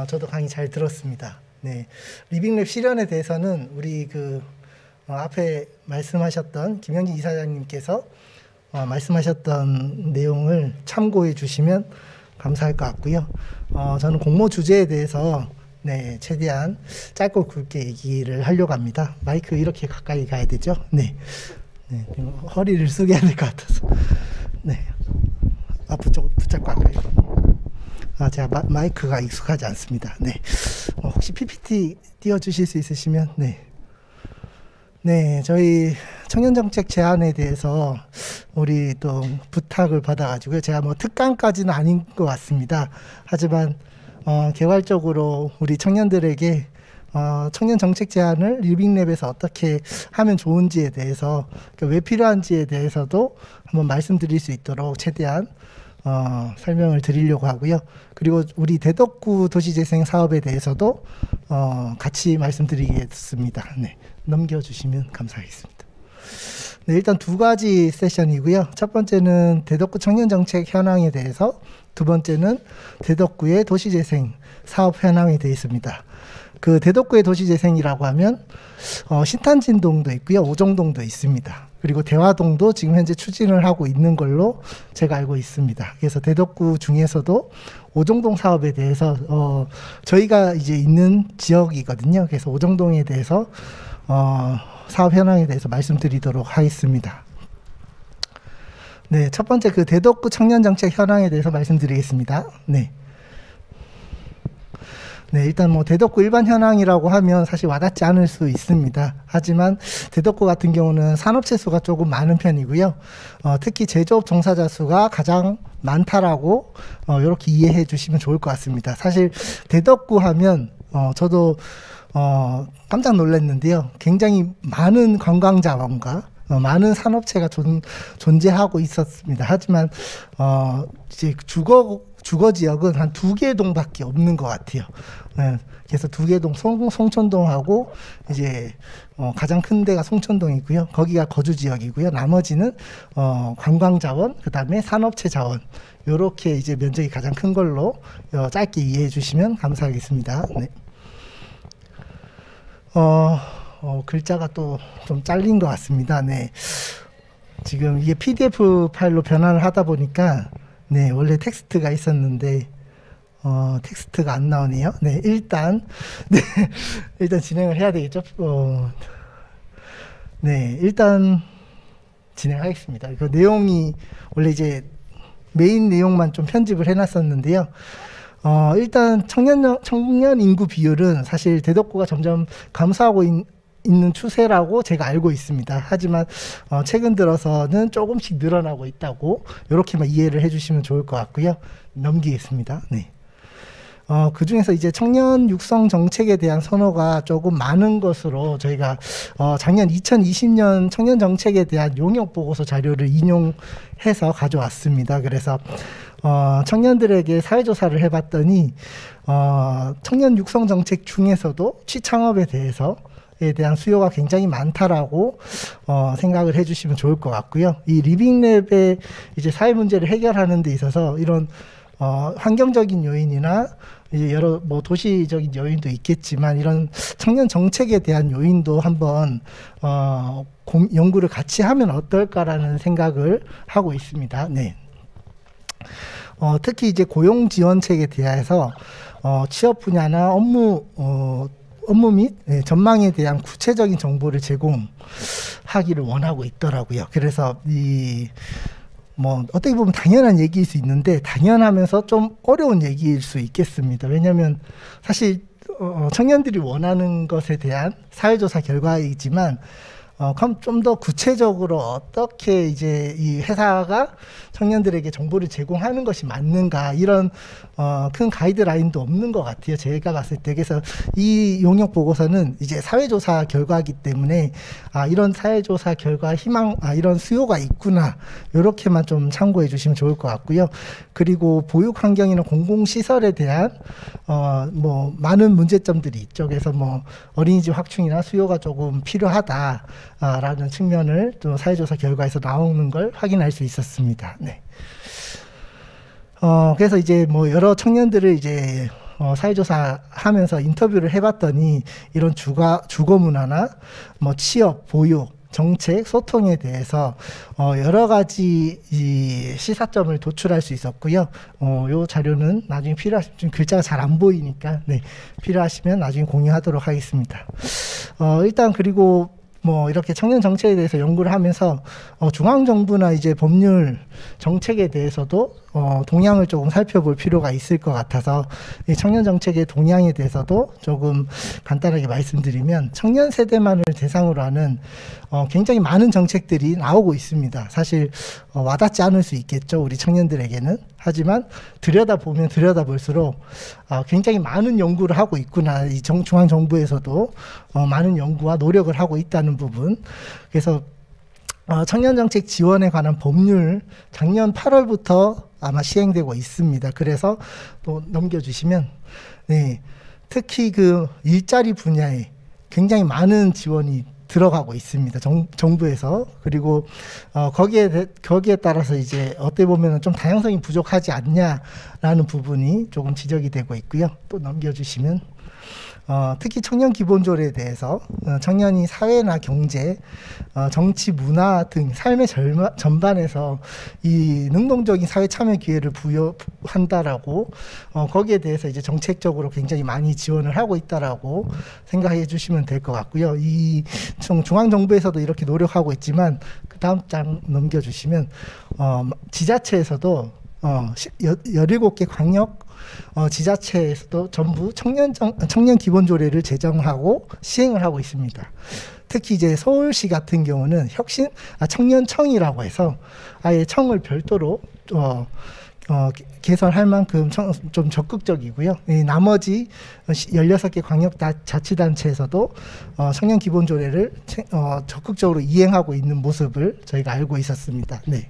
저도 강의 잘 들었습니다. 네. 리빙랩 실현에 대해서는 우리 그 앞에 말씀하셨던 김영진 이사장님께서 말씀하셨던 내용을 참고해 주시면 감사할 것 같고요. 저는 공모 주제에 대해서 네, 최대한 짧고 굵게 얘기를 하려고 합니다. 마이크 이렇게 가까이 가야 되죠? 네. 네, 허리를 숙여야 될 것 같아서. 네. 앞쪽 붙잡고 할까요? 제가 마이크가 익숙하지 않습니다. 네. 혹시 PPT 띄워주실 수 있으시면, 네. 네, 저희 청년정책 제안에 대해서 우리 또 부탁을 받아가지고요. 제가 뭐 특강까지는 아닌 것 같습니다. 하지만, 개괄적으로 우리 청년들에게 청년 정책 제안을 리빙랩에서 어떻게 하면 좋은지에 대해서 왜 필요한지에 대해서도 한번 말씀드릴 수 있도록 최대한 설명을 드리려고 하고요. 그리고 우리 대덕구 도시재생 사업에 대해서도 같이 말씀드리겠습니다. 네, 넘겨주시면 감사하겠습니다. 네, 일단 두 가지 세션이고요. 첫 번째는 대덕구 청년정책 현황에 대해서, 두 번째는 대덕구의 도시재생 사업 현황에 되어 있습니다. 그 대덕구의 도시재생이라고 하면 신탄진동도 있고요, 오정동도 있습니다. 그리고 대화동도 지금 현재 추진을 하고 있는 걸로 제가 알고 있습니다. 그래서 대덕구 중에서도 오정동 사업에 대해서 저희가 이제 있는 지역이거든요. 그래서 오정동에 대해서 사업 현황에 대해서 말씀드리도록 하겠습니다. 네, 첫 번째 그 대덕구 청년정책 현황에 대해서 말씀드리겠습니다. 네. 네, 일단 뭐 대덕구 일반 현황이라고 하면 사실 와닿지 않을 수 있습니다. 하지만 대덕구 같은 경우는 산업체 수가 조금 많은 편이고요. 특히 제조업 종사자 수가 가장 많다라고 이렇게 이해해 주시면 좋을 것 같습니다. 사실 대덕구 하면 저도 깜짝 놀랐는데요. 굉장히 많은 관광 자원과 많은 산업체가 존재하고 있었습니다. 하지만 이제 주거 지역은 한 2개 동밖에 없는 것 같아요. 네, 그래서 2개 동 송천동하고 이제 가장 큰 데가 송천동이고요. 거기가 거주 지역이고요. 나머지는 관광 자원, 그다음에 산업체 자원, 요렇게 이제 면적이 가장 큰 걸로 짧게 이해해 주시면 감사하겠습니다. 네. 글자가 또 좀 잘린 것 같습니다. 네. 지금 이게 PDF 파일로 변환을 하다 보니까 네, 원래 텍스트가 있었는데 텍스트가 안 나오네요. 네, 일단 진행을 해야 되겠죠. 네, 일단 진행하겠습니다. 그 내용이 원래 이제 메인 내용만 좀 편집을 해놨었는데요. 일단 청년 인구 비율은 사실 대덕구가 점점 감소하고 있는 추세라고 제가 알고 있습니다. 하지만 최근 들어서는 조금씩 늘어나고 있다고 이렇게만 이해를 해주시면 좋을 것 같고요. 넘기겠습니다. 네. 그 중에서 이제 청년 육성 정책에 대한 선호가 조금 많은 것으로 저희가 작년 2020년 청년 정책에 대한 용역 보고서 자료를 인용해서 가져왔습니다. 그래서 청년들에게 사회조사를 해봤더니 청년 육성 정책 중에서도 취창업에 대한 수요가 굉장히 많다라고 생각을 해주시면 좋을 것 같고요. 이 리빙랩의 이제 사회 문제를 해결하는 데 있어서 이런 환경적인 요인이나 이제 여러 뭐 도시적인 요인도 있겠지만 이런 청년 정책에 대한 요인도 한번 연구를 같이 하면 어떨까라는 생각을 하고 있습니다. 네. 특히 이제 고용 지원책에 대해서 취업 분야나 업무 및 전망에 대한 구체적인 정보를 제공하기를 원하고 있더라고요. 그래서 어떻게 보면 당연한 얘기일 수 있는데 당연하면서 좀 어려운 얘기일 수 있겠습니다. 왜냐하면 사실 청년들이 원하는 것에 대한 사회조사 결과이지만 좀 더 구체적으로 어떻게 이제 이 회사가 청년들에게 정보를 제공하는 것이 맞는가 이런 큰 가이드라인도 없는 것 같아요. 제가 봤을 때. 그래서 이 용역 보고서는 이제 사회조사 결과이기 때문에 이런 사회조사 결과 이런 수요가 있구나 이렇게만 좀 참고해 주시면 좋을 것 같고요. 그리고 보육 환경이나 공공시설에 대한 많은 문제점들이 있죠. 그래서 어린이집 확충이나 수요가 조금 필요하다라는 측면을 또 사회조사 결과에서 나오는 걸 확인할 수 있었습니다. 네. 그래서 이제 여러 청년들을 이제 사회조사하면서 인터뷰를 해봤더니 이런 주거 문화나 취업, 보육, 정책, 소통에 대해서 여러 가지 이 시사점을 도출할 수 있었고요. 요 자료는 나중에 필요하시면 글자가 잘 안 보이니까 필요하시면 나중에 공유하도록 하겠습니다. 일단 그리고 이렇게 청년 정책에 대해서 연구를 하면서 중앙정부나 이제 법률 정책에 대해서도 동향을 조금 살펴볼 필요가 있을 것 같아서 이 청년 정책의 동향에 대해서도 조금 간단하게 말씀드리면 청년 세대만을 대상으로 하는 굉장히 많은 정책들이 나오고 있습니다. 사실 와닿지 않을 수 있겠죠, 우리 청년들에게는. 하지만 들여다보면 들여다볼수록 굉장히 많은 연구를 하고 있구나. 이 중앙정부에서도 많은 연구와 노력을 하고 있다는 부분. 그래서 청년정책 지원에 관한 법률 작년 8월부터 아마 시행되고 있습니다. 그래서 또 넘겨주시면 특히 그 일자리 분야에 굉장히 많은 지원이 들어가고 있습니다. 정부에서. 그리고 거기에 따라서 이제 어떻게 보면 좀 다양성이 부족하지 않냐라는 부분이 조금 지적이 되고 있고요. 또 넘겨주시면 특히 청년 기본조례에 대해서 청년이 사회나 경제, 정치, 문화 등 삶의 전반에서 이 능동적인 사회 참여 기회를 부여한다라고 거기에 대해서 이제 정책적으로 굉장히 많이 지원을 하고 있다라고 생각해 주시면 될 것 같고요. 이 중앙정부에서도 이렇게 노력하고 있지만 그 다음 장 넘겨주시면 지자체에서도 17개 광역 지자체에서도 전부 청년 기본조례를 제정하고 시행을 하고 있습니다. 특히 이제 서울시 같은 경우는 청년청이라고 해서 아예 청을 별도로 개설할 만큼 좀 적극적이고요. 나머지 16개 광역자치단체에서도 청년 기본조례를 적극적으로 이행하고 있는 모습을 저희가 알고 있었습니다. 네.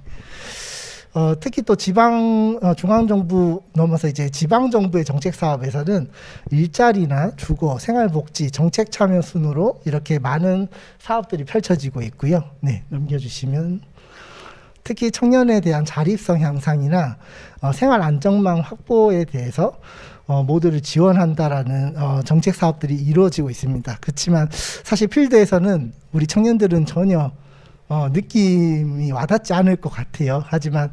특히 또 중앙정부 넘어서 이제 지방정부의 정책 사업에서는 일자리나 주거, 생활복지, 정책 참여 순으로 이렇게 많은 사업들이 펼쳐지고 있고요. 네, 넘겨주시면 특히 청년에 대한 자립성 향상이나 생활 안정망 확보에 대해서 모두를 지원한다라는 정책 사업들이 이루어지고 있습니다. 그렇지만 사실 필드에서는 우리 청년들은 전혀 느낌이 와닿지 않을 것 같아요. 하지만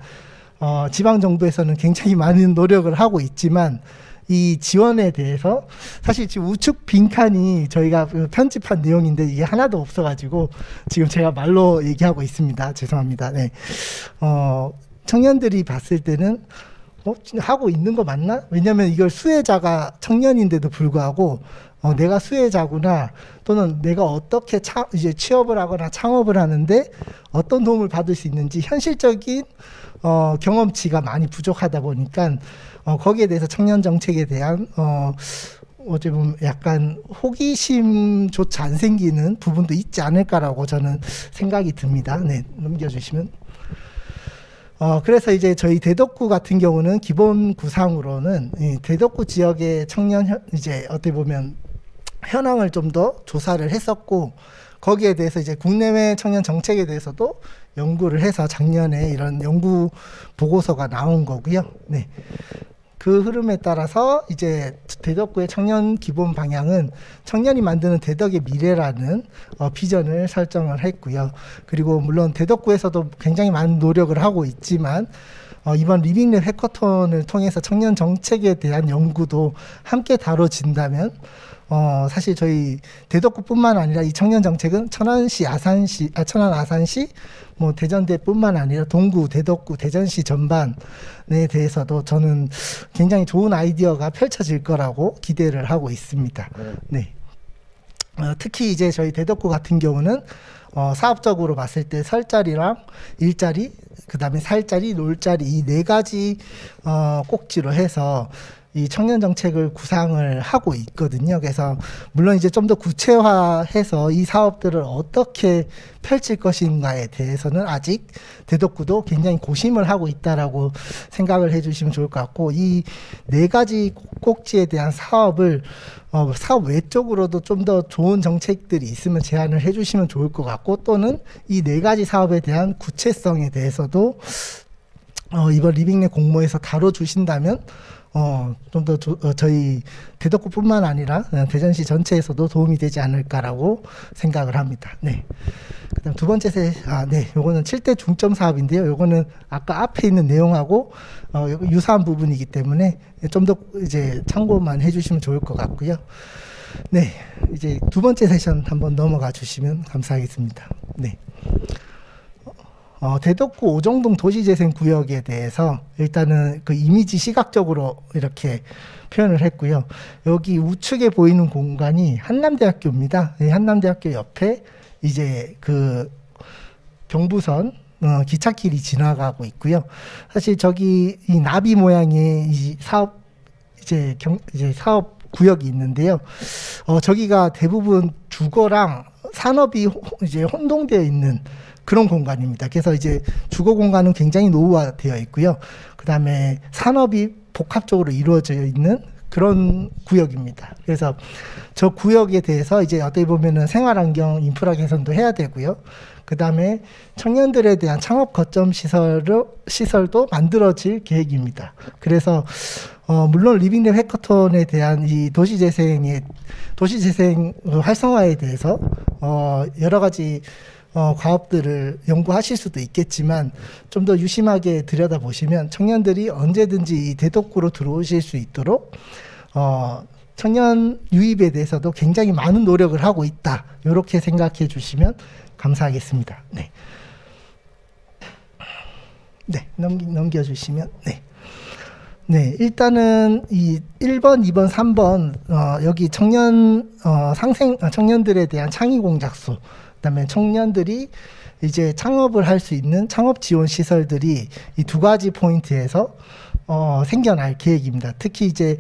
지방정부에서는 굉장히 많은 노력을 하고 있지만 이 지원에 대해서 사실 지금 우측 빈칸이 저희가 편집한 내용인데 이게 하나도 없어가지고 지금 제가 말로 얘기하고 있습니다. 죄송합니다. 네. 청년들이 봤을 때는 하고 있는 거 맞나? 왜냐면 이걸 수혜자가 청년인데도 불구하고 내가 수혜자구나, 또는 내가 어떻게 이제 취업을 하거나 창업을 하는데 어떤 도움을 받을 수 있는지 현실적인 경험치가 많이 부족하다 보니까 거기에 대해서 청년 정책에 대한 어찌 보면 약간 호기심조차 안 생기는 부분도 있지 않을까라고 저는 생각이 듭니다. 네, 넘겨주시면. 그래서 이제 저희 대덕구 같은 경우는 기본 구상으로는 이 대덕구 지역의 청년 이제 어떻게 보면 현황을 좀 더 조사를 했었고, 거기에 대해서 이제 국내외 청년 정책에 대해서도 연구를 해서 작년에 이런 연구 보고서가 나온 거고요. 네. 그 흐름에 따라서 이제 대덕구의 청년 기본 방향은 청년이 만드는 대덕의 미래라는 비전을 설정을 했고요. 그리고 물론 대덕구에서도 굉장히 많은 노력을 하고 있지만 이번 리빙랩 해커톤을 통해서 청년 정책에 대한 연구도 함께 다뤄진다면 사실 저희 대덕구뿐만 아니라 이 청년 정책은 천안시, 천안 아산시, 뭐 대전대뿐만 아니라 동구, 대덕구, 대전시 전반에 대해서도 저는 굉장히 좋은 아이디어가 펼쳐질 거라고 기대를 하고 있습니다. 네. 특히 이제 저희 대덕구 같은 경우는 사업적으로 봤을 때 설자리랑 일자리, 그 다음에 살자리, 놀자리 이 네 가지 꼭지로 해서 이 청년 정책을 구상을 하고 있거든요. 그래서 물론 이제 좀 더 구체화해서 이 사업들을 어떻게 펼칠 것인가에 대해서는 아직 대덕구도 굉장히 고심을 하고 있다라고 생각을 해주시면 좋을 것 같고, 이 네 가지 꼭지에 대한 사업을 사업 외적으로도 좀 더 좋은 정책들이 있으면 제안을 해주시면 좋을 것 같고, 또는 이 네 가지 사업에 대한 구체성에 대해서도 이번 리빙랩 공모에서 다뤄주신다면 좀 더 저희 대덕구뿐만 아니라 대전시 전체에서도 도움이 되지 않을까라고 생각을 합니다. 네. 그다음 두 번째 네, 요거는 7대 중점 사업인데요. 요거는 아까 앞에 있는 내용하고 유사한 부분이기 때문에 좀 더 이제 참고만 해주시면 좋을 것 같고요. 네, 이제 두 번째 세션 한번 넘어가 주시면 감사하겠습니다. 네. 대덕구 오정동 도시재생구역에 대해서 일단은 그 이미지 시각적으로 이렇게 표현을 했고요. 여기 우측에 보이는 공간이 한남대학교입니다. 한남대학교 옆에 이제 그 경부선 기찻길이 지나가고 있고요. 사실 저기 이 나비 모양의 이 사업 이제 사업 구역이 있는데요. 저기가 대부분 주거랑 산업이 이제 혼동되어 있는 그런 공간입니다. 그래서 이제 주거 공간은 굉장히 노후화되어 있고요. 그 다음에 산업이 복합적으로 이루어져 있는 그런 구역입니다. 그래서 저 구역에 대해서 이제 어떻게 보면은 생활환경 인프라 개선도 해야 되고요. 그 다음에 청년들에 대한 창업 거점 시설도 만들어질 계획입니다. 그래서 물론 리빙랩 해커톤에 대한 이 도시재생 활성화에 대해서 여러 가지 과업들을 연구하실 수도 있겠지만 좀 더 유심하게 들여다보시면 청년들이 언제든지 이 대덕구로 들어오실 수 있도록 청년 유입에 대해서도 굉장히 많은 노력을 하고 있다. 이렇게 생각해 주시면 감사하겠습니다. 네. 네, 넘겨주시면, 네. 네, 일단은 이 1번, 2번, 3번, 여기 청년들에 대한 창의 공작소, 그다음에 청년들이 이제 창업을 할 수 있는 창업 지원 시설들이 이 두 가지 포인트에서 생겨날 계획입니다. 특히 이제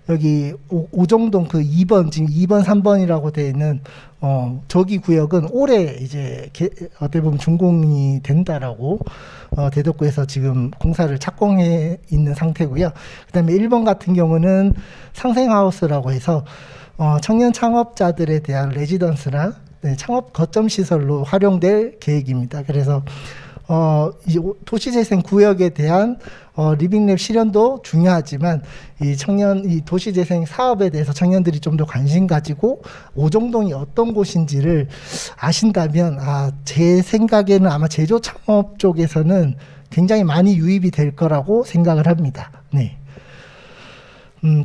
여기 오정동 그 2번, 지금 2번, 3번이라고 되어 있는 저기 구역은 올해 이제 어떻게 보면 준공이 된다라고 대덕구에서 지금 공사를 착공해 있는 상태고요. 그다음에 1번 같은 경우는 상생하우스라고 해서 청년 창업자들에 대한 레지던스나 네, 창업 거점 시설로 활용될 계획입니다. 그래서 이 도시재생 구역에 대한 리빙랩 실현도 중요하지만 이 도시재생 사업에 대해서 청년들이 좀 더 관심 가지고 오정동이 어떤 곳인지를 아신다면 제 생각에는 아마 제조 창업 쪽에서는 굉장히 많이 유입이 될 거라고 생각을 합니다. 네.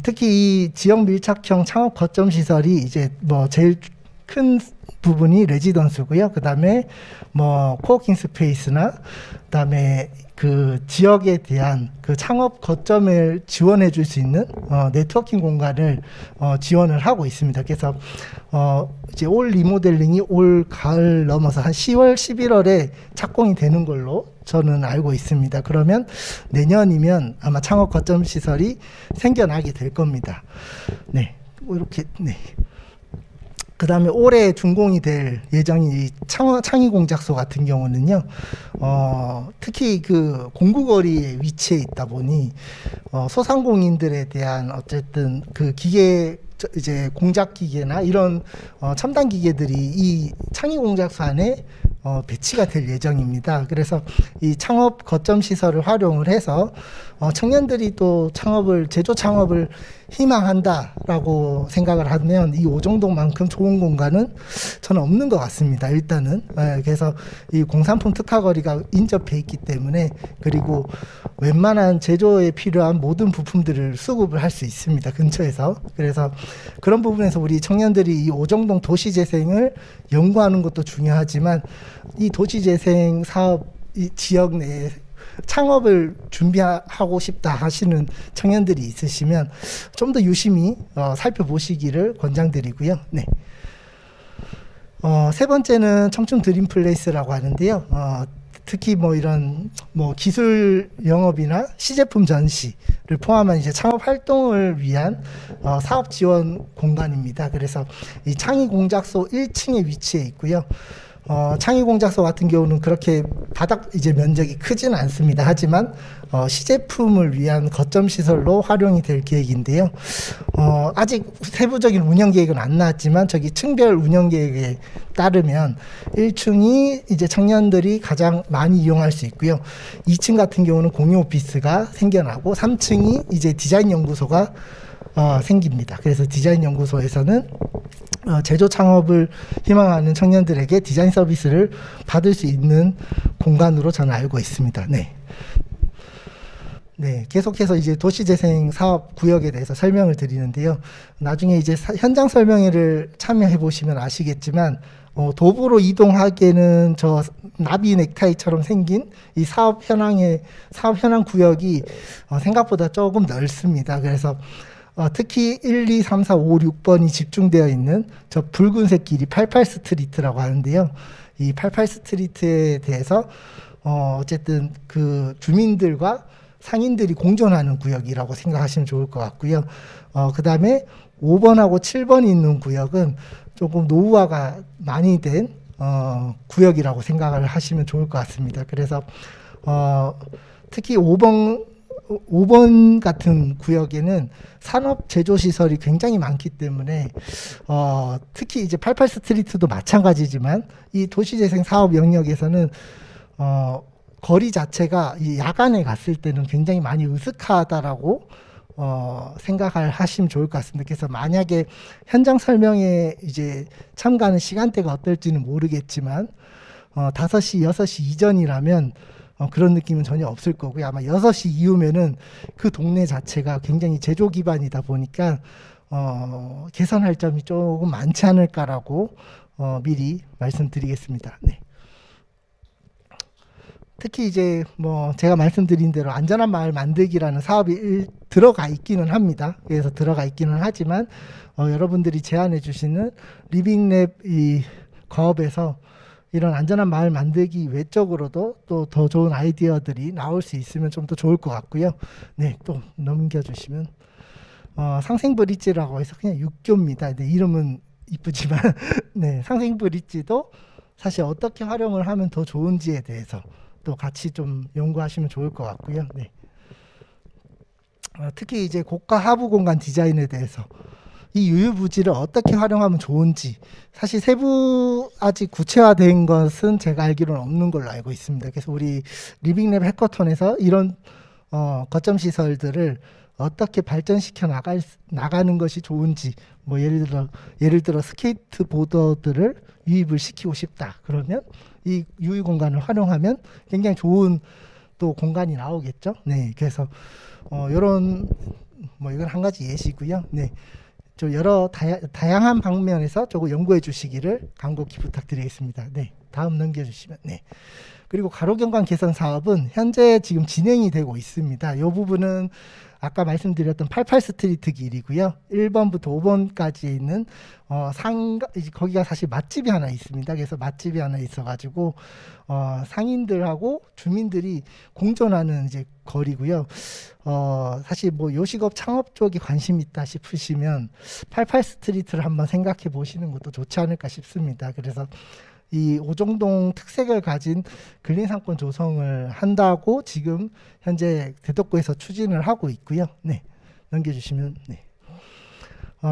특히 이 지역 밀착형 창업 거점 시설이 이제 뭐 제일 큰 부분이 레지던스고요. 그 다음에 뭐 코워킹 스페이스나 그 다음에 그 지역에 대한 그 창업 거점을 지원해 줄 수 있는 네트워킹 공간을 지원을 하고 있습니다. 그래서 이제 올 리모델링이 올 가을 넘어서 한 10월, 11월에 착공이 되는 걸로 저는 알고 있습니다. 그러면 내년이면 아마 창업 거점 시설이 생겨나게 될 겁니다. 네, 이렇게 네. 그 다음에 올해 준공이 될 예정인 이 창의공작소 같은 경우는요, 특히 그 공구거리에 위치해 있다 보니, 소상공인들에 대한 어쨌든 그 기계, 이제 공작기계나 이런 첨단 기계들이 이 창의공작소 안에 배치가 될 예정입니다. 그래서 이 창업 거점 시설을 활용을 해서 청년들이 또 제조 창업을 희망한다라고 생각을 하면 이 오정동만큼 좋은 공간은 저는 없는 것 같습니다. 일단은. 그래서 이 공산품 특화거리가 인접해 있기 때문에, 그리고 웬만한 제조에 필요한 모든 부품들을 수급을 할 수 있습니다. 근처에서. 그래서 그런 부분에서 우리 청년들이 이 오정동 도시재생을 연구하는 것도 중요하지만, 이 도시재생 사업 이 지역 내에 창업을 준비하고 싶다 하시는 청년들이 있으시면 좀 더 유심히 살펴보시기를 권장드리고요. 네. 세 번째는 청춘 드림 플레이스라고 하는데요. 특히 뭐 이런 뭐 기술 영업이나 시제품 전시를 포함한 이제 창업 활동을 위한 사업 지원 공간입니다. 그래서 이 창의공작소 1층에 위치해 있고요. 창의공작소 같은 경우는 그렇게 바닥 이제 면적이 크지는 않습니다. 하지만 시제품을 위한 거점 시설로 활용이 될 계획인데요. 아직 세부적인 운영 계획은 안 나왔지만 저기 층별 운영 계획에 따르면 1층이 이제 청년들이 가장 많이 이용할 수 있고요. 2층 같은 경우는 공유 오피스가 생겨나고 3층이 이제 디자인 연구소가 생깁니다. 그래서 디자인 연구소에서는 제조 창업을 희망하는 청년들에게 디자인 서비스를 받을 수 있는 공간으로 저는 알고 있습니다. 네. 네, 계속해서 이제 도시재생 사업 구역에 대해서 설명을 드리는데요. 나중에 이제 현장 설명회를 참여해 보시면 아시겠지만, 도보로 이동하기에는 저 나비 넥타이처럼 생긴 이 사업 현황 구역이 생각보다 조금 넓습니다. 그래서 특히 1, 2, 3, 4, 5, 6번이 집중되어 있는 저 붉은색 길이 88 스트리트라고 하는데요. 이 88 스트리트에 대해서 어쨌든 그 주민들과 상인들이 공존하는 구역이라고 생각하시면 좋을 것 같고요. 그 다음에 5번하고 7번이 있는 구역은 조금 노후화가 많이 된 구역이라고 생각을 하시면 좋을 것 같습니다. 그래서 특히 5번 같은 구역에는 산업 제조 시설이 굉장히 많기 때문에 특히 이제 88 스트리트도 마찬가지지만 이 도시재생 사업 영역에서는 거리 자체가 이 야간에 갔을 때는 굉장히 많이 으슥하다라고 생각을 하시면 좋을 것 같습니다. 그래서 만약에 현장 설명에 이제 참가하는 시간대가 어떨지는 모르겠지만 5시, 6시 이전이라면 그런 느낌은 전혀 없을 거고요. 아마 6시 이후면은 그 동네 자체가 굉장히 제조 기반이다 보니까 개선할 점이 조금 많지 않을까라고 미리 말씀드리겠습니다. 네. 특히 이제 뭐 제가 말씀드린 대로 안전한 마을 만들기라는 사업이 들어가 있기는 합니다. 그래서 들어가 있기는 하지만 여러분들이 제안해 주시는 리빙랩 이 거업에서 이런 안전한 마을 만들기 외적으로도 또 더 좋은 아이디어들이 나올 수 있으면 좀 더 좋을 것 같고요. 네, 또 넘겨주시면 상생브릿지라고 해서 그냥 육교입니다. 네, 이름은 이쁘지만 네, 상생브릿지도 사실 어떻게 활용을 하면 더 좋은지에 대해서 또 같이 좀 연구하시면 좋을 것 같고요. 네. 특히 이제 고가 하부 공간 디자인에 대해서 이 유휴부지를 어떻게 활용하면 좋은지 사실 세부 아직 구체화된 것은 제가 알기로는 없는 걸로 알고 있습니다. 그래서 우리 리빙랩 해커톤에서 이런 거점 시설들을 어떻게 발전시켜 나가는 것이 좋은지, 뭐 예를 들어 스케이트보더들을 유입을 시키고 싶다. 그러면 이 유휴 공간을 활용하면 굉장히 좋은 또 공간이 나오겠죠. 네, 그래서 이런 뭐 이건 한 가지 예시고요. 네, 좀 여러 다양한 방면에서 조금 연구해 주시기를 간곡히 부탁드리겠습니다. 네, 다음 넘겨주시면. 네. 그리고 가로경관 개선 사업은 현재 지금 진행이 되고 있습니다. 이 부분은 아까 말씀드렸던 88 스트리트 길이고요. 1번부터 5번까지 있는 거기가 사실 맛집이 하나 있습니다. 그래서 맛집이 하나 있어가지고 상인들하고 주민들이 공존하는 이제 거리고요. 사실 뭐 요식업 창업 쪽에 관심 있다 싶으시면 88 스트리트를 한번 생각해 보시는 것도 좋지 않을까 싶습니다. 그래서 이 오정동 특색을 가진 근린상권 조성을 한다고 지금 현재 대덕구에서 추진을 하고 있고요. 네, 넘겨주시면. 네.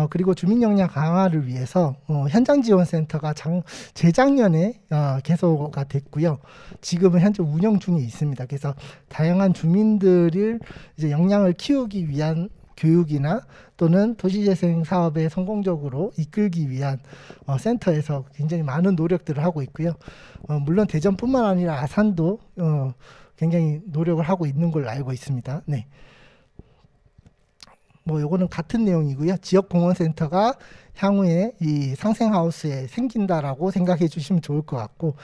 그리고 주민 역량 강화를 위해서 현장지원센터가 재작년에 개소가 됐고요. 지금은 현재 운영 중에 있습니다. 그래서 다양한 주민들을 이제 역량을 키우기 위한 교육이나 또는 도시재생 사업에 성공적으로 이끌기 위한 센터에서 굉장히 많은 노력들을 하고 있고요. 물론 대전뿐만 아니라 아산도 굉장히 노력을 하고 있는 걸로 알고 있습니다. 네. 뭐 요거는 같은 내용이고요. 지역공원센터가 향후에 이 상생하우스에 생긴다라고 생각해 주시면 좋을 것 같고,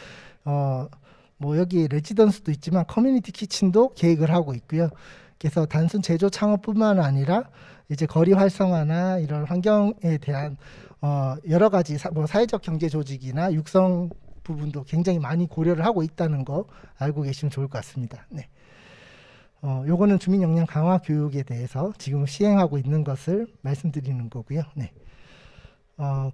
뭐 여기 레지던스도 있지만 커뮤니티 키친도 계획을 하고 있고요. 그래서 단순 제조 창업뿐만 아니라 이제 거리 활성화나 이런 환경에 대한 여러 가지 사회적 경제 조직이나 육성 부분도 굉장히 많이 고려를 하고 있다는 거 알고 계시면 좋을 것 같습니다. 네. 요거는 주민 역량 강화 교육에 대해서 지금 시행하고 있는 것을 말씀드리는 거고요. 네.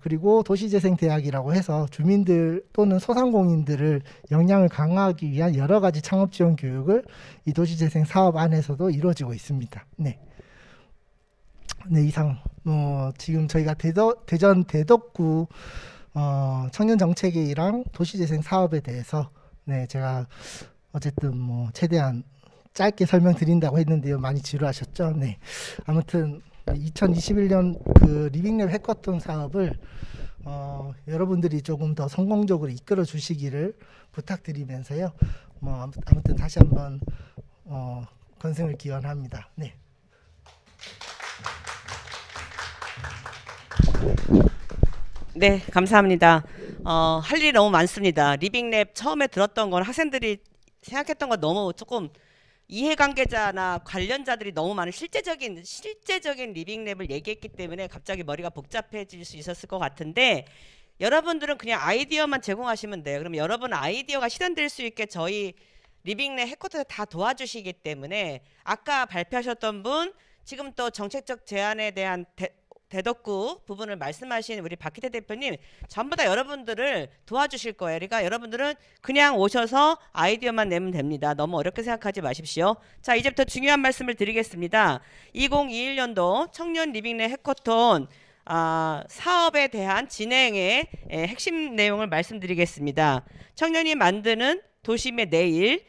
그리고 도시재생대학이라고 해서 주민들 또는 소상공인들을 역량을 강화하기 위한 여러 가지 창업 지원 교육을 이 도시재생 사업 안에서도 이루어지고 있습니다. 네. 네, 이상 지금 저희가 대전 대덕구 청년정책회의랑 도시재생 사업에 대해서 네, 제가 어쨌든 뭐 최대한 짧게 설명드린다고 했는데요. 많이 지루하셨죠? 네. 아무튼 2021년 그 리빙랩 해커톤 사업을 여러분들이 조금 더 성공적으로 이끌어 주시기를 부탁드리면서요. 뭐 아무튼 다시 한번 건승을 기원합니다. 네. 네, 감사합니다. 할 일이 너무 많습니다. 리빙랩 처음에 들었던 건 학생들이 생각했던 건 너무 조금 이해관계자나 관련자들이 너무 많은 실제적인 리빙랩을 얘기했기 때문에 갑자기 머리가 복잡해질 수 있었을 것 같은데, 여러분들은 그냥 아이디어만 제공하시면 돼요. 그러면 여러분 아이디어가 실현될 수 있게 저희 리빙랩 해커톤에서 다 도와주시기 때문에, 아까 발표하셨던 분, 지금 또 정책적 제안에 대한 대덕구 부분을 말씀하신 우리 박희태 대표님 전부 다 여러분들을 도와주실 거예요. 그러니까 여러분들은 그냥 오셔서 아이디어만 내면 됩니다. 너무 어렵게 생각하지 마십시오. 자, 이제부터 중요한 말씀을 드리겠습니다. 2021년도 청년 리빙랩 해커톤 사업에 대한 진행의 핵심 내용을 말씀드리겠습니다. 청년이 만드는 도심의 내일.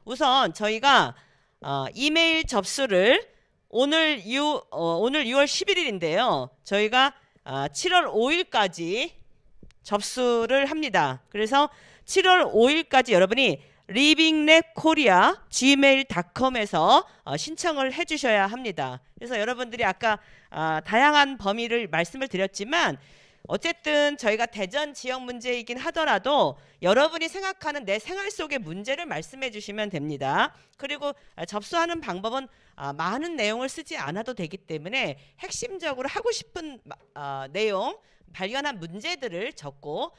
우선 저희가 이메일 접수를 오늘 6월 11일인데요. 저희가 7월 5일까지 접수를 합니다. 그래서 7월 5일까지 여러분이 living랩korea@gmail.com에서 신청을 해주셔야 합니다. 그래서 여러분들이 아까 다양한 범위를 말씀을 드렸지만, 어쨌든 저희가 대전 지역 문제이긴 하더라도 여러분이 생각하는 내 생활 속의 문제를 말씀해 주시면 됩니다. 그리고 접수하는 방법은 많은 내용을 쓰지 않아도 되기 때문에 핵심적으로 하고 싶은 내용, 발견한 문제들을 적고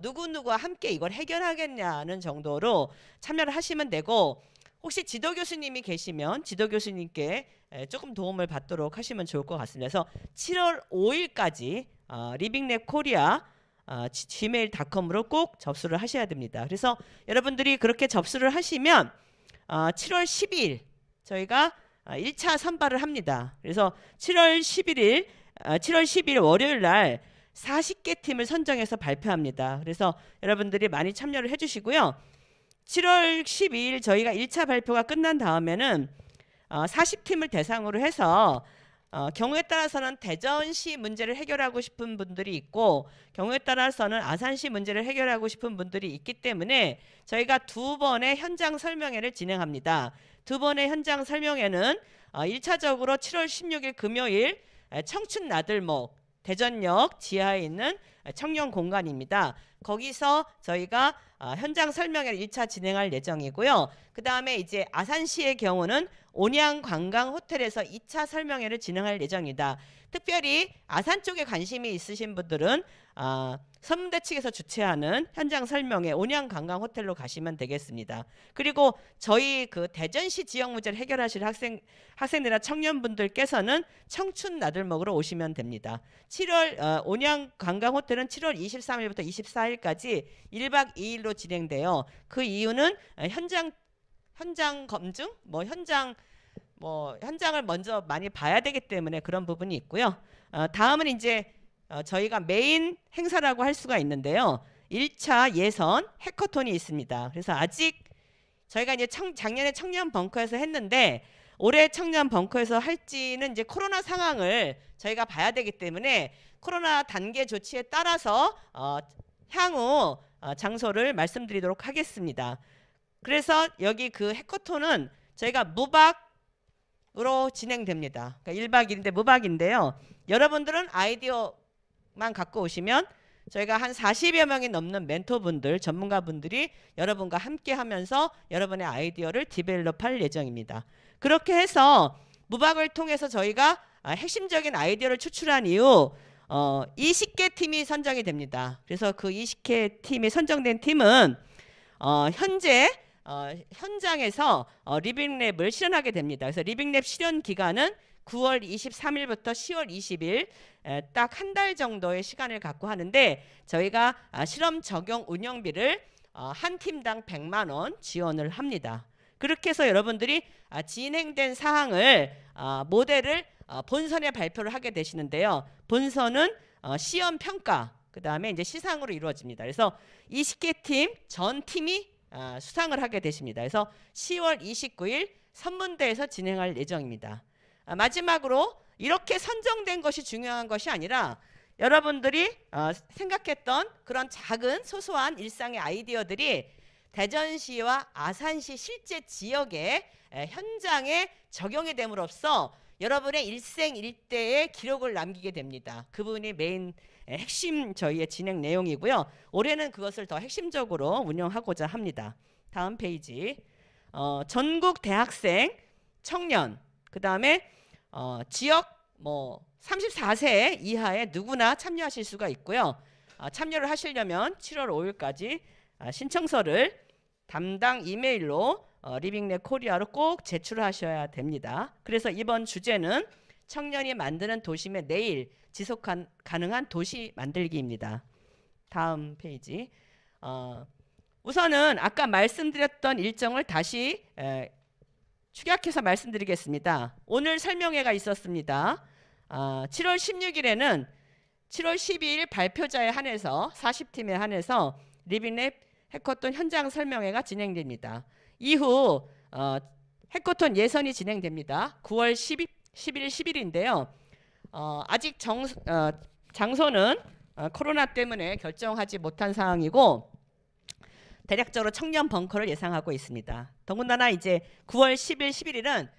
누구누구와 함께 이걸 해결하겠냐는 정도로 참여를 하시면 되고, 혹시 지도교수님이 계시면 지도교수님께 조금 도움을 받도록 하시면 좋을 것 같습니다. 그래서 7월 5일까지 living랩korea@gmail.com으로 꼭 접수를 하셔야 됩니다. 그래서 여러분들이 그렇게 접수를 하시면 7월 12일 저희가 1차 선발을 합니다. 그래서 7월 11일 7월 10일 월요일 날 40개 팀을 선정해서 발표합니다. 그래서 여러분들이 많이 참여를 해주시고요. 7월 12일 저희가 1차 발표가 끝난 다음에는 40팀을 대상으로 해서 경우에 따라서는 대전시 문제를 해결하고 싶은 분들이 있고 경우에 따라서는 아산시 문제를 해결하고 싶은 분들이 있기 때문에 저희가 2번의 현장 설명회를 진행합니다. 2번의 현장 설명회는 1차적으로 7월 16일 금요일 청춘 나들목 대전역 지하에 있는 청년 공간입니다. 거기서 저희가 현장 설명회를 1차 진행할 예정이고요. 그 다음에 이제 아산시의 경우는 온양 관광 호텔에서 2차 설명회를 진행할 예정이다. 특별히 아산 쪽에 관심이 있으신 분들은 선문대 측에서 주최하는 현장 설명회 온양 관광 호텔로 가시면 되겠습니다. 그리고 저희 그 대전시 지역 문제를 해결하실 학생들이나 청년분들께서는 청춘 나들목으로 오시면 됩니다. 7월 온양 관광 호텔은 7월 23일부터 24일까지 1박 2일로 진행돼요. 그 이유는 현장 검증, 현장을 먼저 많이 봐야 되기 때문에 그런 부분이 있고요. 다음은 이제 저희가 메인 행사라고 할 수가 있는데요. 1차 예선 해커톤이 있습니다. 그래서 아직 저희가 이제 작년에 청년 벙커에서 했는데 올해 청년 벙커에서 할지는 이제 코로나 상황을 저희가 봐야 되기 때문에 코로나 단계 조치에 따라서 향후 장소를 말씀드리도록 하겠습니다. 그래서 여기 그 해커톤은 저희가 무박으로 진행됩니다. 그러니까 1박 2일인데 무박인데요. 여러분들은 아이디어만 갖고 오시면 저희가 한 40여 명이 넘는 멘토분들, 전문가분들이 여러분과 함께 하면서 여러분의 아이디어를 디벨롭할 예정입니다. 그렇게 해서 무박을 통해서 저희가 핵심적인 아이디어를 추출한 이후 20개 팀이 선정이 됩니다. 그래서 그 20개 팀이 선정된 팀은 현재 현장에서 리빙랩을 실현하게 됩니다. 그래서 리빙랩 실현 기간은 9월 23일부터 10월 20일 딱 한 달 정도의 시간을 갖고 하는데 저희가 실험 적용 운영비를 한 팀당 100만 원 지원을 합니다. 그렇게 해서 여러분들이 진행된 사항을 모델을 본선에 발표를 하게 되시는데요. 본선은 시험 평가 그 다음에 이제 시상으로 이루어집니다. 그래서 20개 팀 전 팀이 수상을 하게 되십니다. 그래서 10월 29일 선문대에서 진행할 예정입니다. 마지막으로 이렇게 선정된 것이 중요한 것이 아니라 여러분들이 생각했던 그런 작은 소소한 일상의 아이디어들이 대전시와 아산시 실제 지역의 현장에 적용이 됨으로써 여러분의 일생일대의 기록을 남기게 됩니다. 그 부분이 메인 핵심 저희의 진행 내용이고요. 올해는 그것을 더 핵심적으로 운영하고자 합니다. 다음 페이지. 전국 대학생, 청년, 그 다음에 지역 34세 이하의 누구나 참여하실 수가 있고요. 참여를 하시려면 7월 5일까지 신청서를 담당 이메일로 리빙랩 코리아로 꼭 제출하셔야 됩니다. 그래서 이번 주제는 청년이 만드는 도심의 내일 지속 가능한 도시 만들기입니다. 다음 페이지. 우선은 아까 말씀드렸던 일정을 다시 축약해서 말씀드리겠습니다. 오늘 설명회가 있었습니다. 7월 16일에는 7월 12일 발표자에 한해서 40팀에 한해서 리빙랩 해커톤 현장 설명회가 진행됩니다. 이후 해커톤 예선이 진행됩니다. 9월 11일, 10일인데요. 아직 장소는 코로나 때문에 결정하지 못한 상황이고 대략적으로 청년 벙커를 예상하고 있습니다. 더군다나 이제 9월 10일, 11일은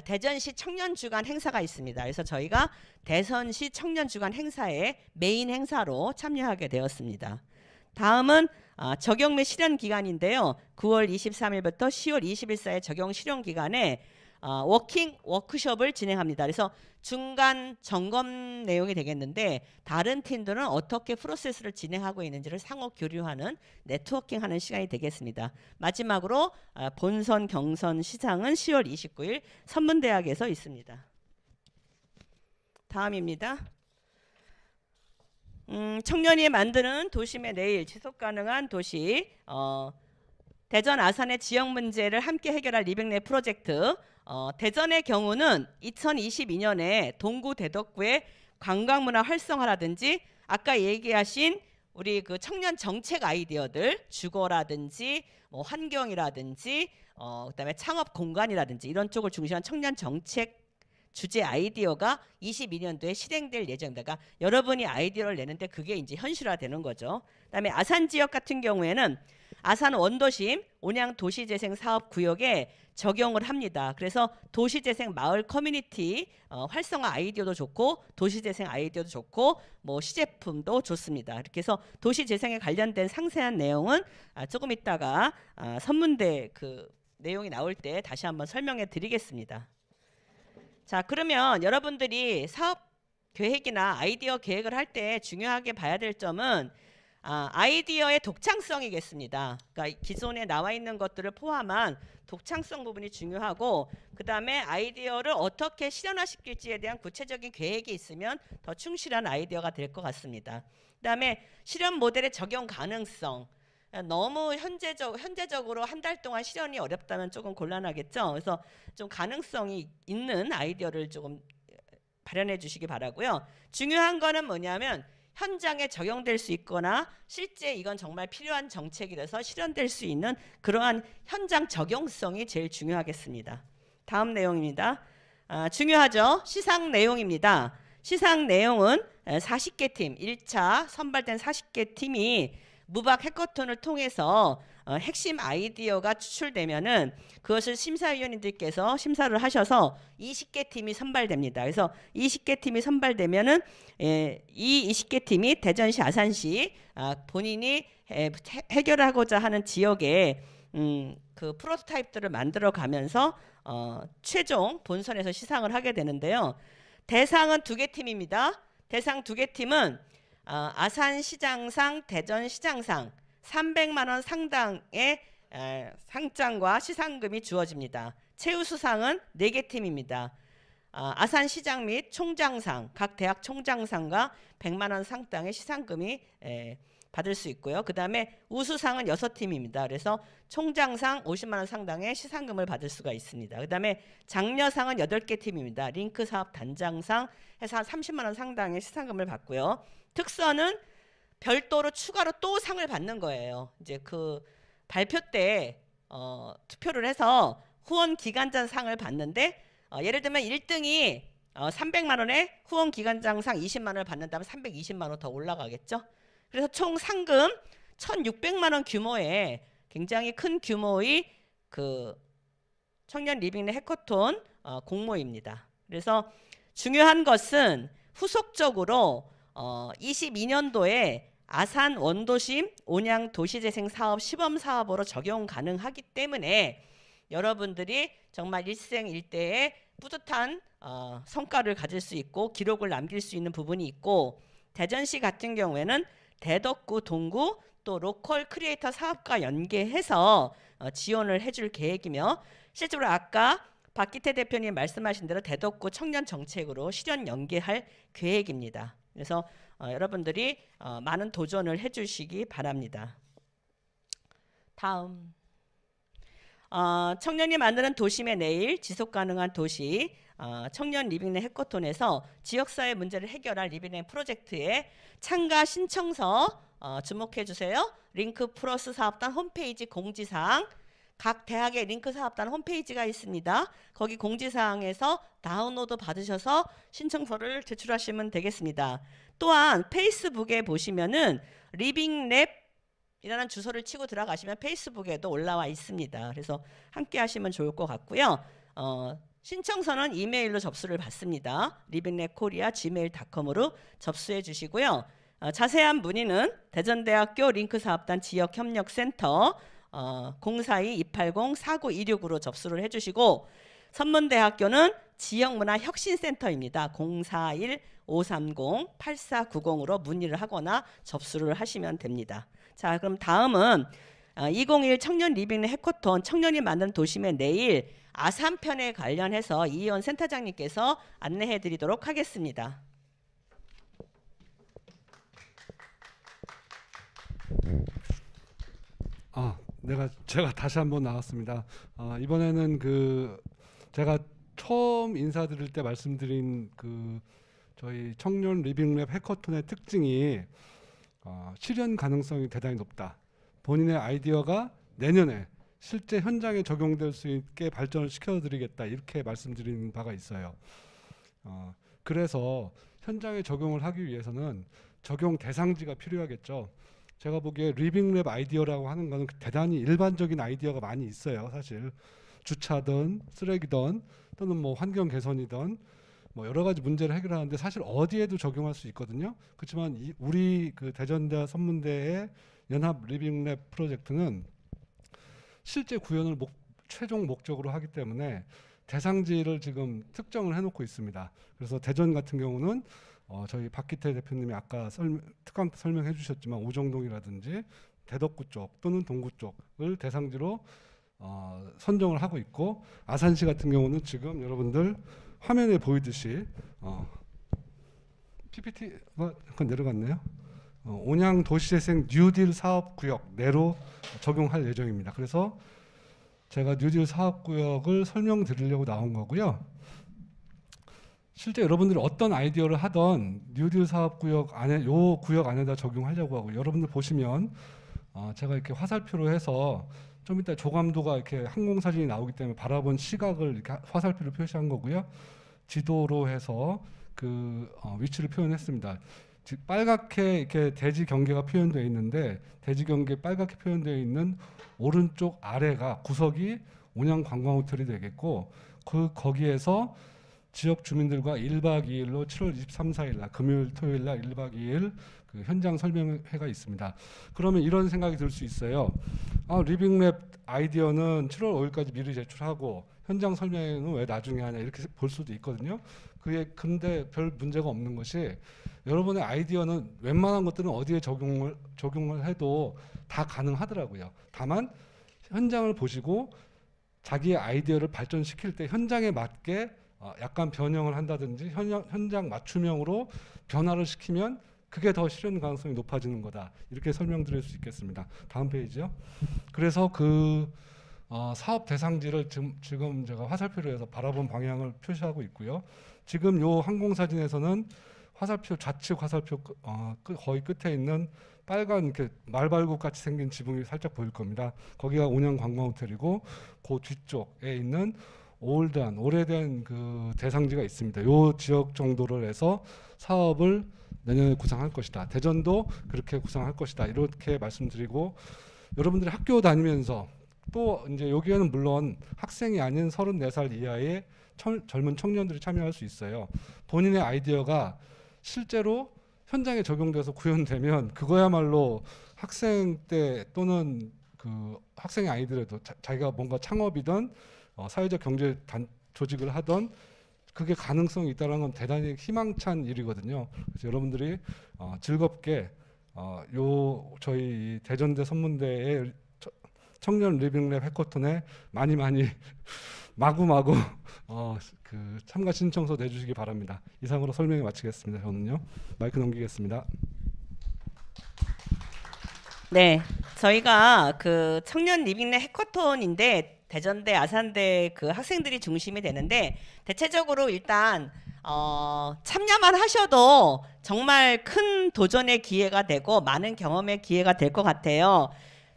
대전시 청년주간 행사가 있습니다. 그래서 저희가 대전시 청년주간 행사에 메인 행사로 참여하게 되었습니다. 다음은 적용 및 실현 기간인데요. 9월 23일부터 10월 20일 사이 적용 실현 기간에 워크숍을 진행합니다. 그래서 중간 점검 내용이 되겠는데 다른 팀들은 어떻게 프로세스를 진행하고 있는지를 상호 교류하는 네트워킹하는 시간이 되겠습니다. 마지막으로 본선 경선 시상은 10월 29일 선문대학에서 있습니다. 다음입니다. 청년이 만드는 도심의 내일 지속가능한 도시 대전 아산의 지역 문제를 함께 해결할 리빙랩 프로젝트 대전의 경우는 2022년에 동구 대덕구의 관광문화 활성화라든지 아까 얘기하신 우리 그 청년 정책 아이디어들, 주거라든지 뭐 환경이라든지 그다음에 창업 공간이라든지 이런 쪽을 중심한 청년 정책 주제 아이디어가 22년도에 실행될 예정입니다. 그러니까 여러분이 아이디어를 내는데 그게 이제 현실화되는 거죠. 그다음에 아산 지역 같은 경우에는 아산 원도심 온양 도시재생 사업 구역에 적용을 합니다. 그래서 도시재생 마을 커뮤니티 활성화 아이디어도 좋고 도시재생 아이디어도 좋고 뭐 시제품도 좋습니다. 이렇게 해서 도시재생에 관련된 상세한 내용은 조금 있다가 선문대 그 내용이 나올 때 다시 한번 설명해 드리겠습니다. 자, 그러면 여러분들이 사업 계획이나 아이디어 계획을 할 때 중요하게 봐야 될 점은 아이디어의 독창성이겠습니다. 그러니까 기존에 나와 있는 것들을 포함한 독창성 부분이 중요하고 그 다음에 아이디어를 어떻게 실현화시킬지에 대한 구체적인 계획이 있으면 더 충실한 아이디어가 될 것 같습니다. 그 다음에 실현 모델의 적용 가능성. 너무 현재적으로 한 달 동안 실현이 어렵다면 조금 곤란하겠죠. 그래서 좀 가능성이 있는 아이디어를 조금 발현해 주시기 바라고요. 중요한 거는 뭐냐면 현장에 적용될 수 있거나 실제 이건 정말 필요한 정책이라서 실현될 수 있는 그러한 현장 적용성이 제일 중요하겠습니다. 다음 내용입니다. 중요하죠. 시상 내용입니다. 시상 내용은 40개 팀, 1차 선발된 40개 팀이 무박 해커톤을 통해서 핵심 아이디어가 추출되면은 그것을 심사위원님들께서 심사를 하셔서 20개 팀이 선발됩니다. 그래서 20개 팀이 선발되면은 이 20개 팀이 대전시, 아산시 본인이 해결하고자 하는 지역에 그 프로토타입들을 만들어 가면서 최종 본선에서 시상을 하게 되는데요. 대상은 2개 팀입니다. 대상 2개 팀은 아산시장상, 대전시장상 300만 원 상당의 상장과 시상금이 주어집니다. 최우수상은 4개 팀입니다. 아산시장 및 총장상, 각 대학 총장상과 100만 원 상당의 시상금이 받을 수 있고요. 그 다음에 우수상은 6팀입니다. 그래서 총장상 50만 원 상당의 시상금을 받을 수가 있습니다. 그 다음에 장려상은 8개 팀입니다. 링크사업 단장상 해서 한 30만 원 상당의 시상금을 받고요. 특선은 별도로 추가로 또 상을 받는 거예요. 이제 그 발표 때 투표를 해서 후원 기간장 상을 받는데 예를 들면 1등이 300만 원에 후원 기간장상 20만 원을 받는다면 320만 원 더 올라가겠죠. 그래서 총 상금 1,600만 원 규모의 굉장히 큰 규모의 그 청년 리빙랩 해커톤 공모입니다. 그래서 중요한 것은 후속적으로 22년도에 아산 원도심 온양 도시재생 사업 시범 사업으로 적용 가능하기 때문에 여러분들이 정말 일생일대의 뿌듯한 성과를 가질 수 있고 기록을 남길 수 있는 부분이 있고 대전시 같은 경우에는 대덕구, 동구 또 로컬 크리에이터 사업과 연계해서 지원을 해줄 계획이며 실제로 아까 박기태 대표님 말씀하신 대로 대덕구 청년 정책으로 실현 연계할 계획입니다. 그래서 여러분들이 많은 도전을 해주시기 바랍니다. 다음 청년이 만드는 도심의 내일 지속가능한 도시 청년 리빙랩 해커톤에서 지역사회 문제를 해결할 리빙랩 프로젝트에 참가 신청서 주목해 주세요. 링크 플러스 사업단 홈페이지 공지사항 각 대학의 링크 사업단 홈페이지가 있습니다. 거기 공지사항에서 다운로드 받으셔서 신청서를 제출하시면 되겠습니다. 또한 페이스북에 보시면은 리빙랩 이라는 주소를 치고 들어가시면 페이스북에도 올라와 있습니다. 그래서 함께 하시면 좋을 것 같고요. 신청서는 이메일로 접수를 받습니다. living랩korea@gmail.com으로 접수해 주시고요. 자세한 문의는 대전대학교 링크사업단 지역협력센터 042-280-4926으로 접수를 해주시고 선문대학교는 지역문화혁신센터입니다. 041-530-8490으로 문의를 하거나 접수를 하시면 됩니다. 자, 그럼 다음은 2021 청년 리빙랩 해커톤 청년이 만드는 도심의 내일 아산편에 관련해서 이희원 센터장님께서 안내해 드리도록 하겠습니다. 제가 다시 한번 나왔습니다. 이번에는 제가 처음 인사드릴 때 말씀드린 저희 청년 리빙랩 해커톤의 특징이 실현 가능성이 대단히 높다. 본인의 아이디어가 내년에 실제 현장에 적용될 수 있게 발전을 시켜드리겠다, 이렇게 말씀드리는 바가 있어요. 그래서 현장에 적용을 하기 위해서는 적용 대상지가 필요하겠죠. 제가 보기에 리빙랩 아이디어라고 하는 거는 대단히 일반적인 아이디어가 많이 있어요. 사실 주차든 쓰레기든 또는 뭐 환경 개선이든 뭐 여러 가지 문제를 해결하는데 사실 어디에도 적용할 수 있거든요. 그렇지만 우리 그 대전대 선문대의 연합 리빙랩 프로젝트는 실제 구현을 최종 목적으로 하기 때문에 대상지를 지금 특정을 해놓고 있습니다. 그래서 대전 같은 경우는 저희 박기태 대표님이 아까 특강 때 설명해 주셨지만 오정동이라든지 대덕구 쪽 또는 동구 쪽을 대상지로 선정을 하고 있고, 아산시 같은 경우는 지금 여러분들 화면에 보이듯이 PPT가 잠깐 내려갔네요. 온양 도시재생 뉴딜 사업구역 내로 적용할 예정입니다. 그래서 제가 뉴딜 사업구역을 설명드리려고 나온 거고요. 실제 여러분들이 어떤 아이디어를 하던 뉴딜 사업구역 안에, 요 구역 안에다 적용하려고 하고, 여러분들 보시면 제가 이렇게 화살표로 해서 좀 이따 조감도가 이렇게 항공사진이 나오기 때문에 바라본 시각을 이렇게 화살표로 표시한 거고요. 지도로 해서 그 위치를 표현했습니다. 빨갛게 이렇게 대지 경계가 표현되어 있는데, 대지 경계 빨갛게 표현되어 있는 오른쪽 아래가 구석이 온양 관광호텔이 되겠고, 거기에서 지역 주민들과 1박 2일로 7월 23, 4일 날 금요일 토요일 날 1박 2일 그 현장 설명회가 있습니다. 그러면 이런 생각이 들 수 있어요. 리빙랩 아이디어는 7월 5일까지 미리 제출하고 현장 설명회는 왜 나중에 하냐, 이렇게 볼 수도 있거든요. 근데 별 문제가 없는 것이, 여러분의 아이디어는 웬만한 것들은 어디에 적용을 해도 다 가능하더라고요. 다만 현장을 보시고 자기의 아이디어를 발전시킬 때 현장에 맞게 약간 변형을 한다든지 현장 맞춤형으로 변화를 시키면 그게 더 실현 가능성이 높아지는 거다, 이렇게 설명드릴 수 있겠습니다. 다음 페이지요. 그래서 그 사업 대상지를 지금 제가 화살표로 해서 바라본 방향을 표시하고 있고요. 지금 요 항공사진에서는 화살표, 좌측 화살표 거의 끝에 있는 빨간 이렇게 말발굽 같이 생긴 지붕이 살짝 보일 겁니다. 거기가 온양 관광호텔이고, 그 뒤쪽에 있는 올드한 오래된 그 대상지가 있습니다. 요 지역 정도를 해서 사업을 내년에 구상할 것이다. 대전도 그렇게 구상할 것이다. 이렇게 말씀드리고, 여러분들이 학교 다니면서 또 이제 여기에는 물론 학생이 아닌 34살 이하의 젊은 청년들이 참여할 수 있어요. 본인의 아이디어가 실제로 현장에 적용돼서 구현되면 그거야말로 학생 때 또는 그 학생이 아니더라도 자기가 뭔가 창업이든 사회적 경제 조직을 하던 그게 가능성이 있다는 건 대단히 희망찬 일이거든요. 그래서 여러분들이 즐겁게 저희 대전대 선문대의 청년 리빙랩 해커톤에 많이 마구마구 그 참가 신청서 내주시기 바랍니다. 이상으로 설명을 마치겠습니다. 저는요. 마이크 넘기겠습니다. 네, 저희가 그 청년 리빙랩 해커톤인데 대전대, 아산대 그 학생들이 중심이 되는데, 대체적으로 일단 참여만 하셔도 정말 큰 도전의 기회가 되고 많은 경험의 기회가 될 것 같아요.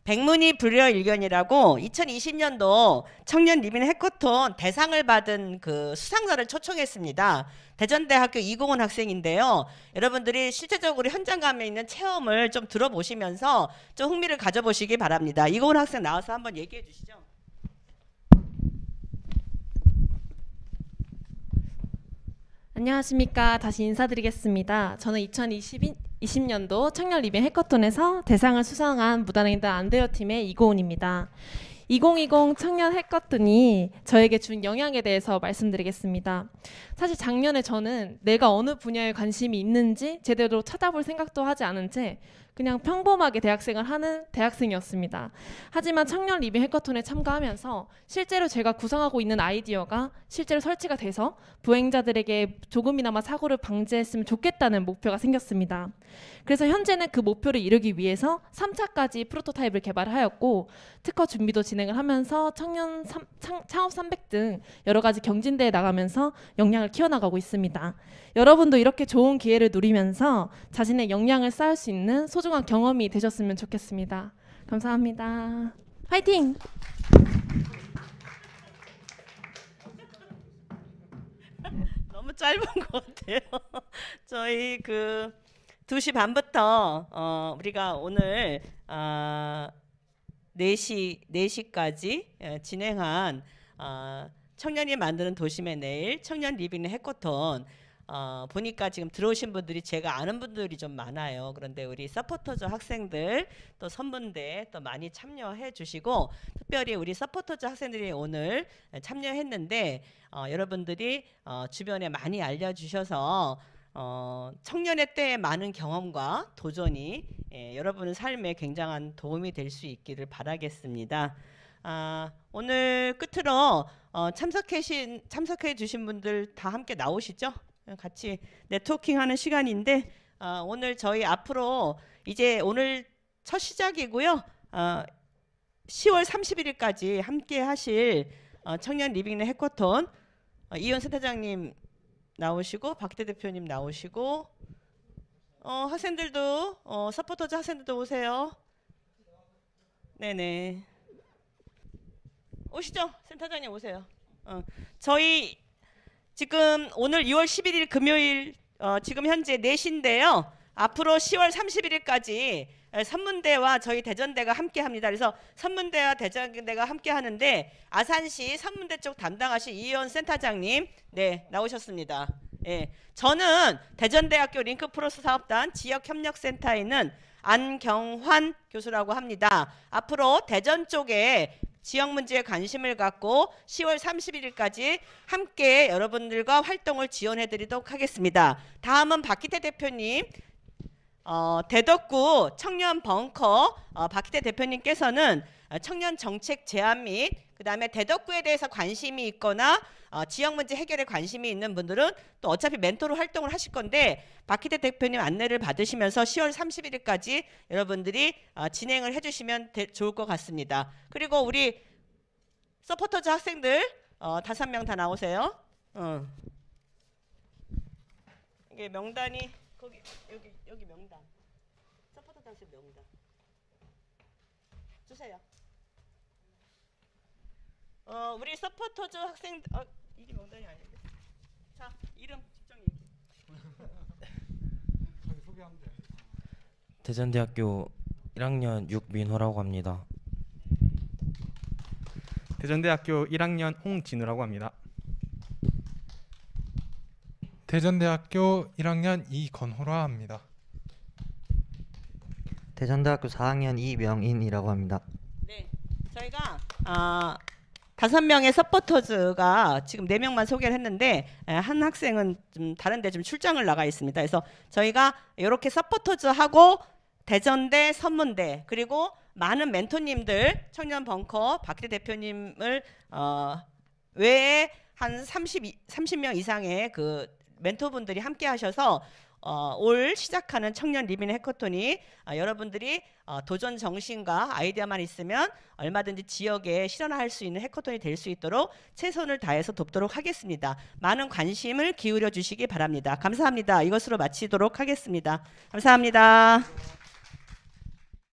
백문이 불여일견이라고 2020년도 청년 리빙 해커톤 대상을 받은 그 수상자를 초청했습니다. 대전대학교 이공훈 학생인데요. 여러분들이 실제적으로 현장감에 있는 체험을 좀 들어보시면서 좀 흥미를 가져보시기 바랍니다. 이공훈 학생 나와서 한번 얘기해 주시죠. 안녕하십니까. 다시 인사드리겠습니다. 저는 2020년도 청년 리빙 해커톤에서 대상을 수상한 무단횡단 안 돼요 팀의 이고은입니다. 2020 청년 해커톤이 저에게 준 영향에 대해서 말씀드리겠습니다. 사실 작년에 저는 내가 어느 분야에 관심이 있는지 제대로 찾아볼 생각도 하지 않은 채 그냥 평범하게 대학생을 하는 대학생이었습니다. 하지만 청년 리빙 해커톤에 참가하면서 실제로 제가 구상하고 있는 아이디어가 실제로 설치가 돼서 부행자들에게 조금이나마 사고를 방지했으면 좋겠다는 목표가 생겼습니다. 그래서 현재는 그 목표를 이루기 위해서 3차까지 프로토타입을 개발하였고 특허 준비도 진행을 하면서 청년 창업 300 등 여러 가지 경진대에 나가면서 역량을 키워나가고 있습니다. 여러분도 이렇게 좋은 기회를 누리면서 자신의 역량을 쌓을 수 있는 소중한 경험이 되셨으면 좋겠습니다. 감사합니다. 화이팅! 너무 짧은 것 같아요. 저희 2시 반부터 우리가 오늘 4시까지 진행한 청년이 만드는 도심의 내일 청년 리빙 해커톤 보니까 지금 들어오신 분들이 제가 아는 분들이 좀 많아요. 그런데 우리 서포터즈 학생들 또 선문대 또 많이 참여해 주시고 특별히 우리 서포터즈 학생들이 오늘 참여했는데 여러분들이 주변에 많이 알려주셔서 청년의 때의 많은 경험과 도전이 여러분의 삶에 굉장한 도움이 될 수 있기를 바라겠습니다. 오늘 끝으로 참석해 주신 분들 다 함께 나오시죠? 같이 네트워킹하는 시간인데 오늘 저희 앞으로 이제 오늘 첫 시작이고요. 10월 31일까지 함께 하실 청년 리빙 해커톤 이현 센터장님 나오시고 박대 대표님 나오시고 학생들도 서포터즈 학생들도 오세요. 네네. 오시죠. 센터장님 오세요. 저희 지금 오늘 2월 11일 금요일 지금 현재 4시인데요. 앞으로 10월 31일까지 선문대와 저희 대전대가 함께 합니다. 그래서 선문대와 대전대가 함께 하는데 아산시 선문대 쪽 담당하신 이현 센터장님 네 나오셨습니다. 예, 저는 대전대학교 링크프로스 사업단 지역협력센터에 있는 안경환 교수라고 합니다. 앞으로 대전 쪽에 지역 문제에 관심을 갖고 10월 31일까지 함께 여러분들과 활동을 지원해 드리도록 하겠습니다. 다음은 박희태 대표님 대덕구 청년 벙커 박희태 대표님께서는 청년 정책 제안 및 그 다음에 대덕구에 대해서 관심이 있거나 지역 문제 해결에 관심이 있는 분들은 또 어차피 멘토로 활동을 하실 건데 박희태 대표님 안내를 받으시면서 10월 31일까지 여러분들이 진행을 해주시면 좋을 것 같습니다. 그리고 우리 서포터즈 학생들 5명 다 나오세요. 이게 명단이 거기 여기 명단 서포터즈 학생 명단 주세요. 우리 서포터즈 학생 이게 명단이 아닌데. 자 이름 직접 얘기해. 자기 소개하면 돼. 대전대학교 1학년 육민호라고 합니다. 대전대학교 1학년 홍진우라고 합니다. 대전대학교 1학년 이건호라 합니다. 대전대학교 4학년 이명인이라고 합니다. 네, 저희가 5명의 서포터즈가 지금 4명만 소개를 했는데 한 학생은 좀 다른데 좀 출장을 나가 있습니다. 그래서 저희가 이렇게 서포터즈하고 대전대, 선문대 그리고 많은 멘토님들 청년 벙커 박대 대표님을 외에 한 30명 이상의 그 멘토분들이 함께 하셔서 올 시작하는 청년 리빙 해커톤이 여러분들이 도전 정신과 아이디어만 있으면 얼마든지 지역에 실현할 수 있는 해커톤이 될 수 있도록 최선을 다해서 돕도록 하겠습니다. 많은 관심을 기울여 주시기 바랍니다. 감사합니다. 이것으로 마치도록 하겠습니다. 감사합니다.